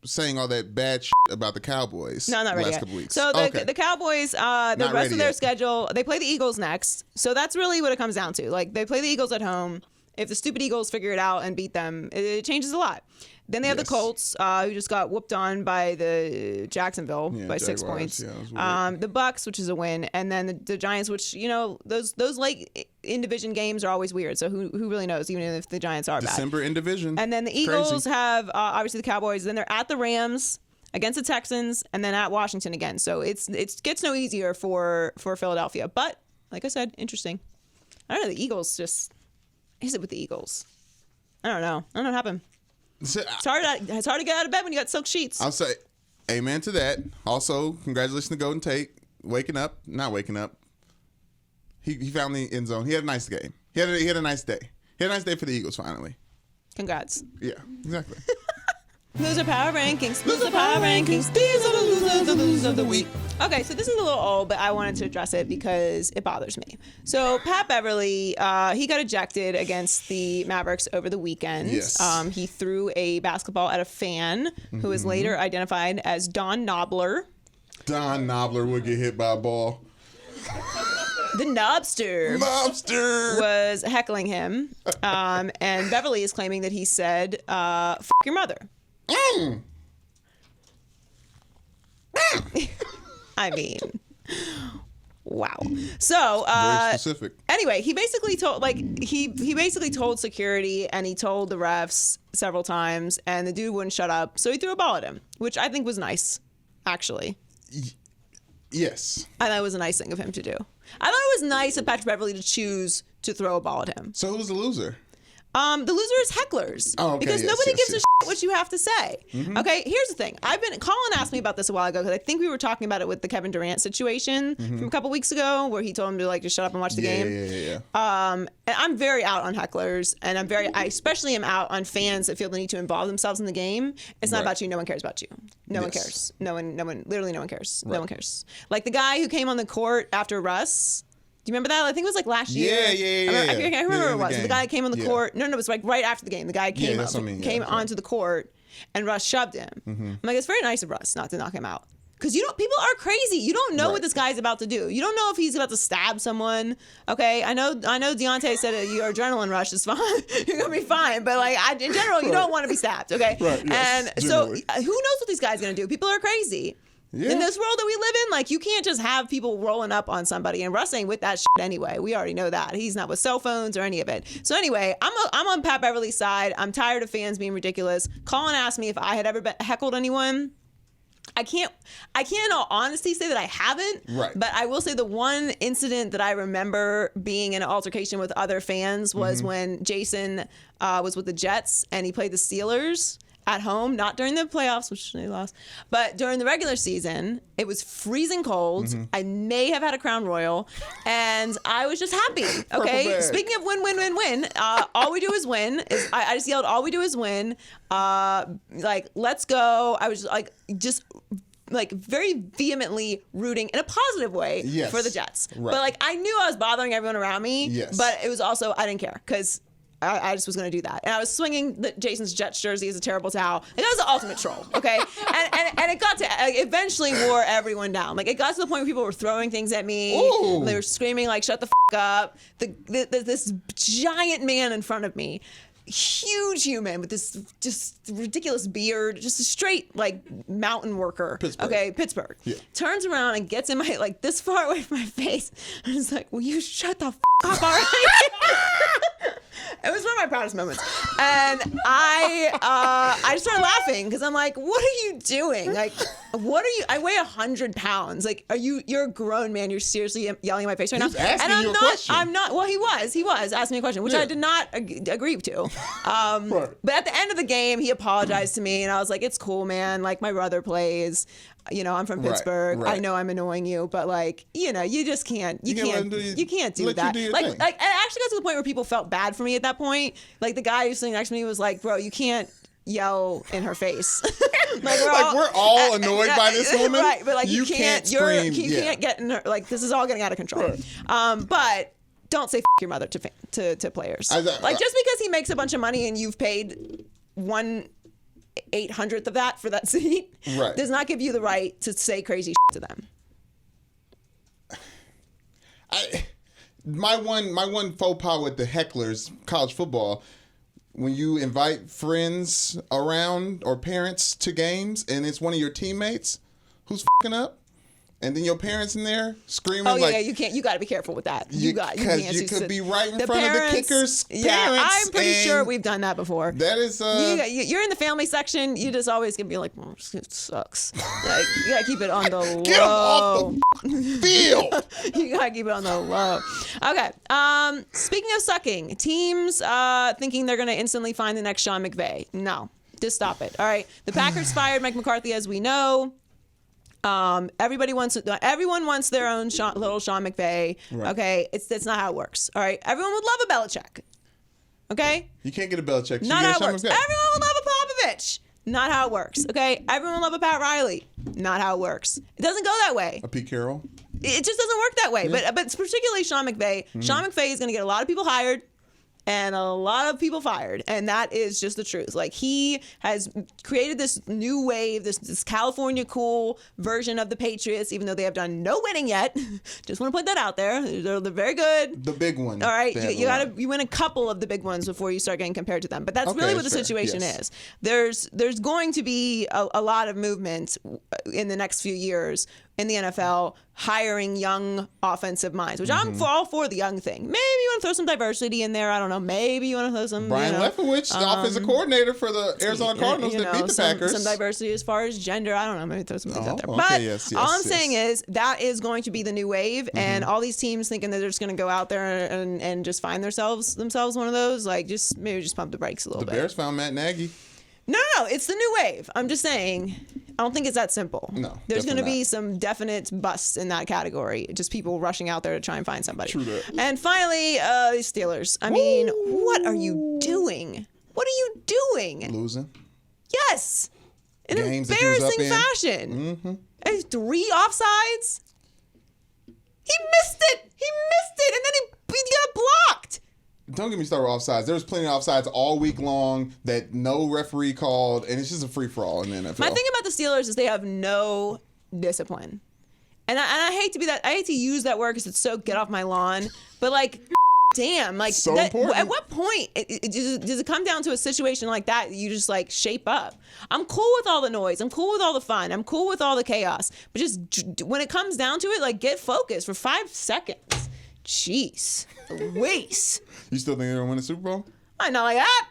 Speaker 2: saying all that bad shit about the Cowboys.
Speaker 1: No, not ready
Speaker 2: last
Speaker 1: yet.
Speaker 2: couple weeks.
Speaker 1: So the Cowboys, the rest of their schedule, they play the Eagles next. So that's really what it comes down to. Like, they play the Eagles at home. If the stupid Eagles figure it out and beat them, it changes a lot. Then they have the Colts, who just got whooped on by the Jacksonville by
Speaker 2: Jaguars.
Speaker 1: 6 points.
Speaker 2: Yeah,
Speaker 1: the Bucks, which is a win, and then the Giants, which those late in division games are always weird. So who really knows? Even if the Giants are
Speaker 2: December
Speaker 1: bad.
Speaker 2: in division.
Speaker 1: And then the Eagles have obviously the Cowboys. Then they're at the Rams, against the Texans, and then at Washington again. So it gets no easier for Philadelphia. But like I said, interesting. I don't know. The Eagles just. Is it with the Eagles? I don't know what happened. It's hard to get out of bed when you got silk sheets.
Speaker 2: I'll say amen to that. Also, congratulations to Golden Tate. Not waking up. He found the end zone. He had a nice game. He had a nice day. He had a nice day for the Eagles finally.
Speaker 1: Congrats.
Speaker 2: Yeah, exactly.
Speaker 1: Loser Power Rankings. Loser Power Rankings. These are the losers of the week. Okay, so this is a little old, but I wanted to address it because it bothers me. So Pat Beverley, he got ejected against the Mavericks over the weekend.
Speaker 2: Yes.
Speaker 1: He threw a basketball at a fan who was later identified as Don Knobler.
Speaker 2: Don Knobler would get hit by a ball.
Speaker 1: The Knobster was heckling him, and Beverley is claiming that he said, "F your mother." I mean, wow. So,
Speaker 2: very specific.
Speaker 1: Anyway, he basically told he basically told security and he told the refs several times, and the dude wouldn't shut up, so he threw a ball at him, which I think was nice, actually.
Speaker 2: Yes.
Speaker 1: I thought it was a nice thing of him to do. I thought it was nice of Patrick Beverley to choose to throw a ball at him.
Speaker 2: So who's the loser?
Speaker 1: The loser is hecklers.
Speaker 2: Oh, okay.
Speaker 1: Because nobody gives a shit what you have to say. Mm-hmm. Okay, here's the thing. Colin asked me about this a while ago because I think we were talking about it with the Kevin Durant situation from a couple weeks ago where he told him to just shut up and watch the game.
Speaker 2: Yeah.
Speaker 1: And I'm very out on hecklers, and I especially am out on fans that feel the need to involve themselves in the game. It's not about you. No one cares about you. No one cares. Literally no one cares.
Speaker 2: Right.
Speaker 1: No one cares. Like the guy who came on the court after Russ, you remember that? I think it was like last year.
Speaker 2: Yeah.
Speaker 1: I can't remember what it was.
Speaker 2: game.
Speaker 1: The guy came on the court. No, it was like right after the game. The guy came
Speaker 2: that's what I mean. Yeah,
Speaker 1: came
Speaker 2: that's right.
Speaker 1: onto the court, and Russ shoved him. I'm like, it's very nice of Russ not to knock him out. Because people are crazy. You don't know what this guy's about to do. You don't know if he's about to stab someone. Okay, I know. Deontay said your adrenaline rush is fine. You're gonna be fine. But like in general, you don't want to be stabbed. Okay.
Speaker 2: Right. Yes,
Speaker 1: and so who knows what these guys are gonna do? People are crazy.
Speaker 2: Yeah.
Speaker 1: In this world that we live in, like you can't just have people rolling up on somebody. And Russ ain't with that shit anyway. We already know that. He's not with cell phones or any of it. So anyway, I'm on Pat Beverley's side. I'm tired of fans being ridiculous. Colin asked me if I had ever heckled anyone. I can't in all honesty say that I haven't,
Speaker 2: right.
Speaker 1: But I will say the one incident that I remember being in an altercation with other fans was when Jason was with the Jets and he played the Steelers at home, not during the playoffs, which they lost, but during the regular season. It was freezing cold. I may have had a Crown Royal, and I was just happy. Okay, speaking of win, all we do is win. I just yelled, all we do is win. Like, let's go. I was just very vehemently rooting in a positive way for the Jets. Right. But like I knew I was bothering everyone around me.
Speaker 2: Yes.
Speaker 1: But it was also I didn't care because I just was going to do that. And I was swinging Jason's Jets jersey as a terrible towel. And that was the ultimate troll, okay? and it got to, eventually wore everyone down. Like, it got to the point where people were throwing things at me.
Speaker 2: Ooh.
Speaker 1: They were screaming, like, shut the up. This giant man in front of me, huge human with this just ridiculous beard, just a straight, like, mountain worker. Pittsburgh. Yeah. Turns around and gets in my, like, this far away from my face. And it's like, will you shut the up already? It was one of my proudest moments. And I just started laughing because I'm like, what are you doing? Like, what are you? I weigh 100 pounds. Like, you're a grown man. You're seriously yelling in my face right now.
Speaker 2: He's asking
Speaker 1: and
Speaker 2: you a question.
Speaker 1: I'm not, well, he was asking me a question, which I did not agree to. But at the end of the game, he apologized to me and I was like, it's cool, man. Like, my brother plays. You know, I'm from Pittsburgh.
Speaker 2: Right.
Speaker 1: I know I'm annoying you, but like, you know, you just can't. You can't do that.
Speaker 2: You do
Speaker 1: like,
Speaker 2: thing.
Speaker 1: it actually got to the point where people felt bad for me at that point. Like the guy who's sitting next to me was like, "Bro, you can't yell in her face."
Speaker 2: we're all annoyed by this woman,
Speaker 1: right? But like, you can't
Speaker 2: scream.
Speaker 1: You can't get in her. Like, this is all getting out of control.
Speaker 2: Right.
Speaker 1: But don't say your mother to players. Like, just because he makes a bunch of money and you've paid 1/800th of that for that seat does not give you the right to say crazy to them.
Speaker 2: My one faux pas with the hecklers, college football, when you invite friends around or parents to games and it's one of your teammates who's fucking up, and then your parents in there screaming.
Speaker 1: Oh yeah,
Speaker 2: like,
Speaker 1: you can't. You got to be careful with that.
Speaker 2: Because you could be right in front of the kicker's parents.
Speaker 1: Yeah, I'm pretty sure we've done that before.
Speaker 2: That is.
Speaker 1: You're in the family section. You just always can be like, oh, it sucks. Like, you gotta keep it on the low.
Speaker 2: Get him off the field.
Speaker 1: You gotta keep it on the low. Okay. Speaking of sucking, teams thinking they're gonna instantly find the next Sean McVay. No, just stop it. All right. The Packers fired Mike McCarthy, as we know. Everyone wants their own little Sean McVay. Right. Okay, it's not how it works. All right, everyone would love a Belichick. Okay,
Speaker 2: you can't get a Belichick.
Speaker 1: Not how it works. Everyone would love a Popovich. Not how it works. Okay, everyone would love a Pat Riley. Not how it works. It doesn't go that way.
Speaker 2: A Pete Carroll.
Speaker 1: It just doesn't work that way. Yeah. But particularly Sean McVay. Sean McVay is going to get a lot of people hired and a lot of people fired, and that is just the truth. Like, he has created this new wave, this California cool version of the Patriots, even though they have done no winning yet. Just want to put that out there. They're very good.
Speaker 2: The big one.
Speaker 1: All right, you win a couple of the big ones before you start getting compared to them. But that's really what the situation is. There's going to be a lot of movement in the next few years in the NFL, hiring young offensive minds, which I'm all for the young thing. Maybe you want to throw some diversity in there. I don't know. Maybe you want to throw some.
Speaker 2: Brian Leftwich, the offensive coordinator for the Arizona Cardinals that beat the Packers.
Speaker 1: Some diversity as far as gender. I don't know. Maybe throw some things out there. But all I'm saying is that is going to be the new wave, and all these teams thinking that they're just going to go out there and just find themselves one of those. Like, maybe just pump the brakes a little bit.
Speaker 2: The Bears found Matt Nagy.
Speaker 1: No, it's the new wave. I'm just saying, I don't think it's that simple.
Speaker 2: No,
Speaker 1: there's going to be some definite busts in that category. Just people rushing out there to try and find somebody.
Speaker 2: True that.
Speaker 1: And finally, the Steelers. I mean, what are you doing? What are you doing?
Speaker 2: Losing.
Speaker 1: Yes, in
Speaker 2: Games
Speaker 1: embarrassing fashion. 3 offsides. He missed it, and then he got blocked.
Speaker 2: Don't get me started with offsides. There was plenty of offsides all week long that no referee called, and it's just a free-for-all in the NFL.
Speaker 1: My thing about the Steelers is they have no discipline. And I hate to be that. I hate to use that word because it's so get off my lawn. But like, damn, like
Speaker 2: so important.
Speaker 1: At what point does it come down to a situation like that? You just like shape up. I'm cool with all the noise. I'm cool with all the fun. I'm cool with all the chaos. But just when it comes down to it, like get focused for 5 seconds. Jeez, waste.
Speaker 2: You still think they're gonna win the Super Bowl?
Speaker 1: I'm not like that.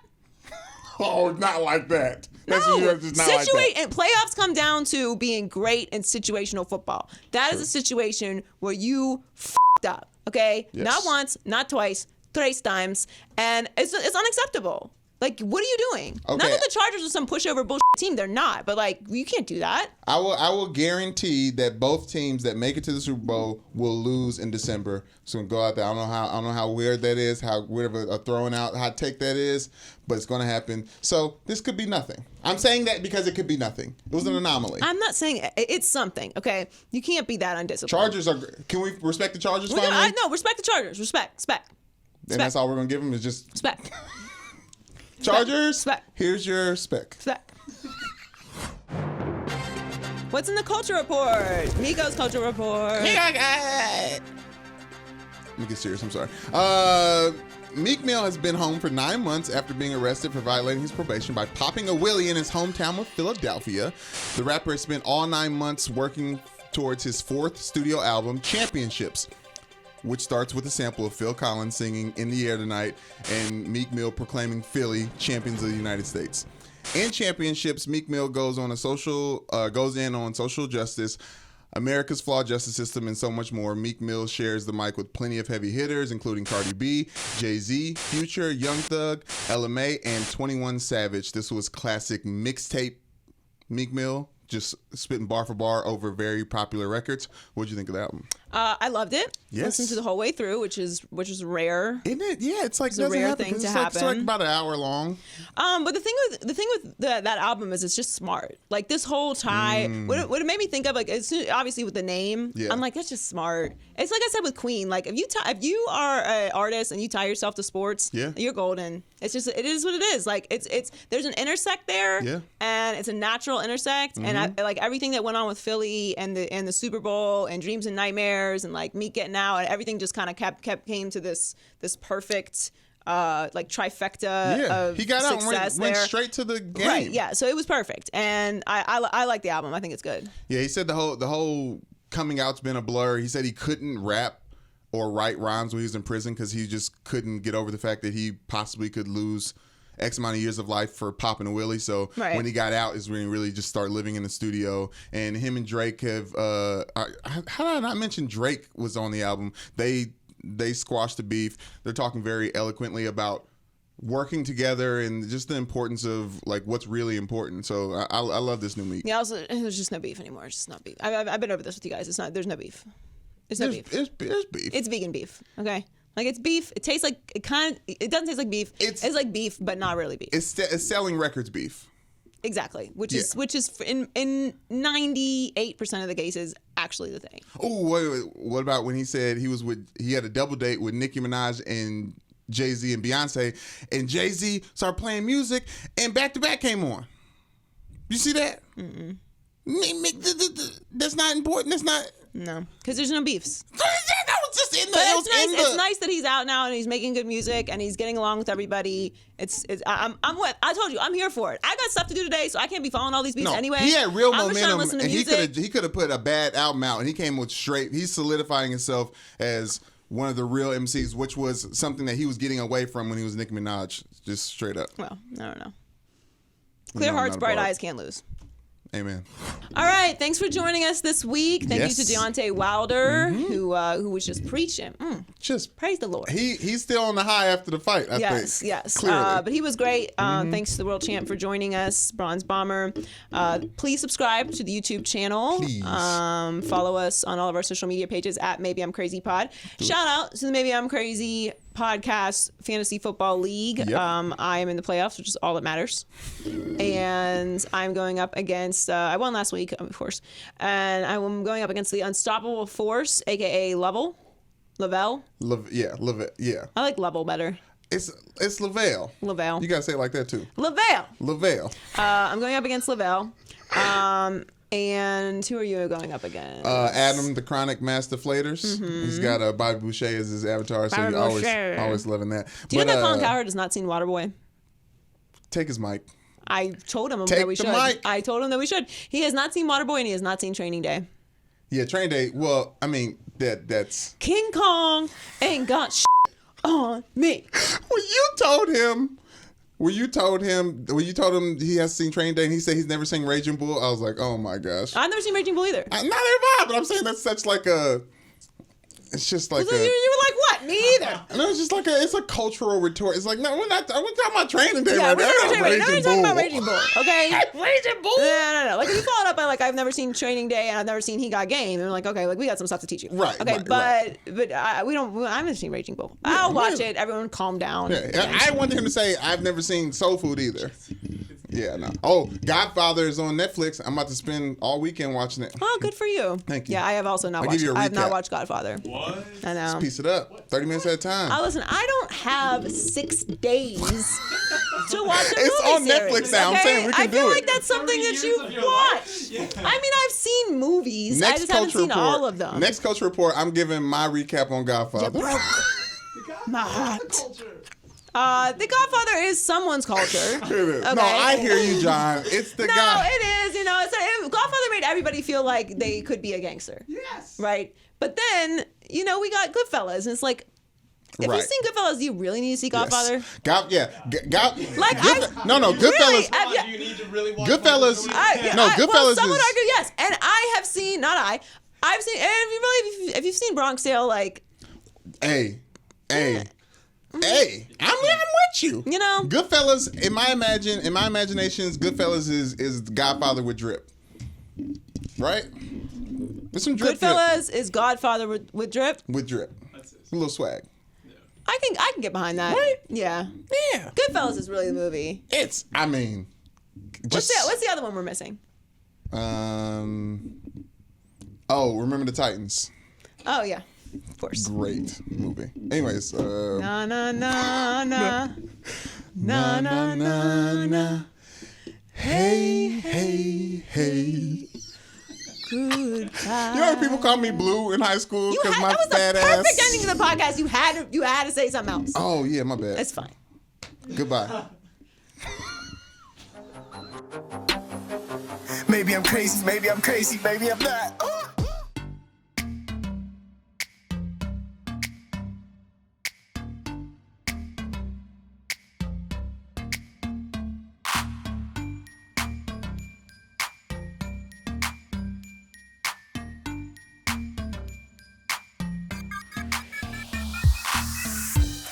Speaker 2: Oh, not like that. That's
Speaker 1: No,
Speaker 2: just not like that.
Speaker 1: and playoffs come down to being great in situational football. That is a situation where you f***ed up, okay?
Speaker 2: Yes.
Speaker 1: Not once, not twice, 3 times, and it's unacceptable. Like, what are you doing?
Speaker 2: Okay.
Speaker 1: Not that the Chargers are some pushover bullshit team. They're not, but like, you can't do that.
Speaker 2: I will guarantee that both teams that make it to the Super Bowl will lose in December. So go out there. I don't know how weird that is, how weird of a throwing out hot take that is, but it's going to happen. So this could be nothing. I'm saying that because it could be nothing. It was an anomaly.
Speaker 1: I'm not saying it's something. Okay, you can't be that undisciplined.
Speaker 2: Chargers are. Can we respect the Chargers finally?
Speaker 1: I know. Respect the Chargers. Respect.
Speaker 2: And that's all we're going to give them is just
Speaker 1: Respect.
Speaker 2: Chargers.
Speaker 1: Spec.
Speaker 2: Here's your spec.
Speaker 1: What's in the culture report? Miko's culture report.
Speaker 2: Let me get serious. I'm sorry. Meek Mill has been home for 9 months after being arrested for violating his probation by popping a wheelie in his hometown of Philadelphia. The rapper has spent all 9 months working towards his 4th studio album, Championships, which starts with a sample of Phil Collins singing "In the Air Tonight" and Meek Mill proclaiming Philly champions of the United States. In Championships, Meek Mill goes in on social justice, America's flawed justice system, and so much more. Meek Mill shares the mic with plenty of heavy hitters, including Cardi B, Jay-Z, Future, Young Thug, LMA, and 21 Savage. This was classic mixtape Meek Mill, just spitting bar for bar over very popular records. What'd you think of the album?
Speaker 1: I loved it.
Speaker 2: Yes.
Speaker 1: Listened to the whole way through, which is rare.
Speaker 2: Isn't it? Yeah, it's like
Speaker 1: a rare thing to happen.
Speaker 2: It's like about an hour long.
Speaker 1: But the thing with that album is it's just smart. Like this whole tie, what it made me think of, like obviously with the name,
Speaker 2: Yeah.
Speaker 1: I'm like that's just smart. It's like I said with Queen. Like if you are an artist and you tie yourself to sports,
Speaker 2: Yeah.
Speaker 1: you're golden. It is what it is. Like it's there's an intersect there,
Speaker 2: Yeah.
Speaker 1: and it's a natural intersect. And I like everything that went on with Philly and the Super Bowl and Dreams and Nightmares and like Meek getting out, and everything just kind of came to this perfect like trifecta of
Speaker 2: he got out and
Speaker 1: success
Speaker 2: went
Speaker 1: there.
Speaker 2: straight to the game.
Speaker 1: Right, yeah. So it was perfect, and I like the album. I think it's good.
Speaker 2: Yeah, he said the whole coming out's been a blur. He said he couldn't rap or write rhymes when he was in prison because he just couldn't get over the fact that he possibly could lose X amount of years of life for popping a wheelie. So
Speaker 1: Right.
Speaker 2: when he got out is when he really just started living in the studio. And him and Drake have how did I not mention Drake was on the album? They squashed the beef. They're talking very eloquently about working together and just the importance of like what's really important. So I love this new Meek.
Speaker 1: Yeah, also, there's just no beef anymore. It's just not beef. I've been over this with you guys. There's no beef. It's no beef.
Speaker 2: It's beef.
Speaker 1: It's vegan beef. Okay. Like it's beef. It tastes like it doesn't taste like beef. It's like beef, but not really beef.
Speaker 2: It's selling records beef.
Speaker 1: Exactly, which is in 98% of the cases actually the thing.
Speaker 2: Oh, wait, what about when he said he had a double date with Nicki Minaj and Jay-Z and Beyonce, and Jay-Z started playing music and Back to Back came on. You see that? Mm-mm. That's not important. That's not.
Speaker 1: No, because there's no beefs.
Speaker 2: That was just in the.
Speaker 1: But it's nice that he's out now and he's making good music and he's getting along with everybody. I'm what I told you. I'm here for it. I got stuff to do today, so I can't be following all these beats anyway.
Speaker 2: He had real
Speaker 1: I'm just trying to
Speaker 2: momentum,
Speaker 1: listen to
Speaker 2: and
Speaker 1: music.
Speaker 2: he could have put a bad album out, and he came with straight. He's solidifying himself as one of the real MCs, which was something that he was getting away from when he was Nicki Minaj, just straight up.
Speaker 1: Well, I don't know. Clear
Speaker 2: No,
Speaker 1: hearts,
Speaker 2: not
Speaker 1: bright
Speaker 2: about it.
Speaker 1: eyes can't lose.
Speaker 2: Amen.
Speaker 1: All right, thanks for joining us this week. Thank
Speaker 2: Yes.
Speaker 1: you to Deontay Wilder, who was just preaching.
Speaker 2: Just
Speaker 1: Praise the Lord.
Speaker 2: he's still on the high after the fight. I think.
Speaker 1: Yes.
Speaker 2: Clearly.
Speaker 1: But he was great. Thanks to the world champ for joining us, Bronze Bomber. Please subscribe to the YouTube channel.
Speaker 2: Please.
Speaker 1: Follow us on all of our social media pages at Maybe I'm Crazy Pod. Shout out to the Maybe I'm Crazy podcast fantasy football league.
Speaker 2: Yep.
Speaker 1: I am in the playoffs, which is all that matters. And I'm going up against, I won last week, of course. And I'm going up against the Unstoppable Force, aka Lavelle.
Speaker 2: Yeah.
Speaker 1: I like Level better.
Speaker 2: It's Lavelle.
Speaker 1: Lavelle.
Speaker 2: You gotta say it like that too.
Speaker 1: Lavelle. I'm going up against Lavelle. And who are you going up against?
Speaker 2: Adam, the Chronic Master Flaters. He's got Bobby Boucher as his avatar, so
Speaker 1: Bobby
Speaker 2: you're
Speaker 1: Boucher.
Speaker 2: always loving that.
Speaker 1: Do you know that Colin Cowherd has not seen Waterboy?
Speaker 2: Take his mic.
Speaker 1: I told him
Speaker 2: Take
Speaker 1: that we
Speaker 2: the
Speaker 1: should.
Speaker 2: mic.
Speaker 1: I told him that we should. He has not seen Waterboy and he has not seen Training Day.
Speaker 2: Yeah, Train Day. Well, I mean that's.
Speaker 1: King Kong ain't got shit on me.
Speaker 2: When you told him he has seen Train Day and he said he's never seen Raging Bull, I was like, oh my gosh.
Speaker 1: I've never seen Raging Bull either.
Speaker 2: Not everybody, but I'm saying that's such like a. It's just like
Speaker 1: So you were like, what? Me either.
Speaker 2: No, it's just like it's a cultural retort. It's like, no, we're talking about Training Day
Speaker 1: Yeah,
Speaker 2: right
Speaker 1: we're
Speaker 2: now.
Speaker 1: talking about Raging Bull, okay?
Speaker 2: Raging Bull.
Speaker 1: No. Like if you follow it up by like I've never seen Training Day and I've never seen He Got Game, and I'm like, okay, like we got some stuff to teach you.
Speaker 2: Right,
Speaker 1: Okay,
Speaker 2: right,
Speaker 1: but I haven't seen Raging Bull. I'll watch it. Everyone, calm down.
Speaker 2: Yeah, I wanted him to say I've never seen Soul Food either. Yeah, no. Oh, Godfather is on Netflix. I'm about to spend all weekend watching it.
Speaker 1: Oh, good for you.
Speaker 2: Thank you.
Speaker 1: Yeah, I have also not
Speaker 2: I'll
Speaker 1: watched.
Speaker 2: give you a
Speaker 1: I have not
Speaker 2: recap.
Speaker 1: watched Godfather.
Speaker 5: What?
Speaker 1: I know.
Speaker 2: Piece it up. 30 minutes at a time.
Speaker 1: Listen, I don't have 6 days to watch a
Speaker 2: It's
Speaker 1: movie
Speaker 2: on
Speaker 1: series,
Speaker 2: Netflix now. I'm
Speaker 1: okay?
Speaker 2: saying we can
Speaker 1: I feel
Speaker 2: do
Speaker 1: like
Speaker 2: it.
Speaker 1: that's something
Speaker 5: 30
Speaker 1: that
Speaker 5: years
Speaker 1: you
Speaker 5: of your
Speaker 1: watch.
Speaker 5: life.
Speaker 1: I mean, I've seen movies. I just haven't seen all of them.
Speaker 2: Next Culture Report, I'm giving my recap on Godfather.
Speaker 1: Broke my heart. The Godfather is someone's culture.
Speaker 2: It is.
Speaker 1: Okay.
Speaker 2: No, I hear you, John. It's the
Speaker 1: No,
Speaker 2: guy.
Speaker 1: it is. You know, Godfather made everybody feel like they could be a gangster.
Speaker 5: Yes.
Speaker 1: Right? But then, you know, we got Goodfellas, and it's like, if
Speaker 2: Right.
Speaker 1: you've seen Goodfellas, do you really need to see Godfather?
Speaker 2: Goodfellas.
Speaker 1: Like,
Speaker 2: Goodfellas.
Speaker 1: Really?
Speaker 5: Do you need to really watch
Speaker 2: Goodfellas.
Speaker 1: Well,
Speaker 2: Goodfellas
Speaker 1: some would
Speaker 2: is-
Speaker 1: argue yes, and I have seen. I've seen. And if you've seen Bronx Tale, like,
Speaker 2: Hey, I'm with you.
Speaker 1: You know?
Speaker 2: Goodfellas. In my imaginations, Goodfellas is Godfather with drip. Right? With some drip.
Speaker 1: Goodfellas is Godfather with drip.
Speaker 2: With drip.
Speaker 5: That's it.
Speaker 2: A little swag.
Speaker 1: I can get behind that.
Speaker 2: Right?
Speaker 1: Yeah.
Speaker 2: Yeah.
Speaker 1: Goodfellas is really the movie.
Speaker 2: What's
Speaker 1: What's the other one we're missing?
Speaker 2: Remember the Titans.
Speaker 1: Oh yeah, of course.
Speaker 2: Great movie. Anyways,
Speaker 1: Na na na na.
Speaker 2: na na na na. Hey.
Speaker 1: Goodbye.
Speaker 2: You know people call me Blue in high school because my
Speaker 1: that was
Speaker 2: fat
Speaker 1: the
Speaker 2: ass.
Speaker 1: perfect ending to the podcast. You had to say something else.
Speaker 2: Oh yeah, my bad.
Speaker 1: It's fine.
Speaker 2: Goodbye.
Speaker 3: Maybe I'm crazy, maybe I'm not.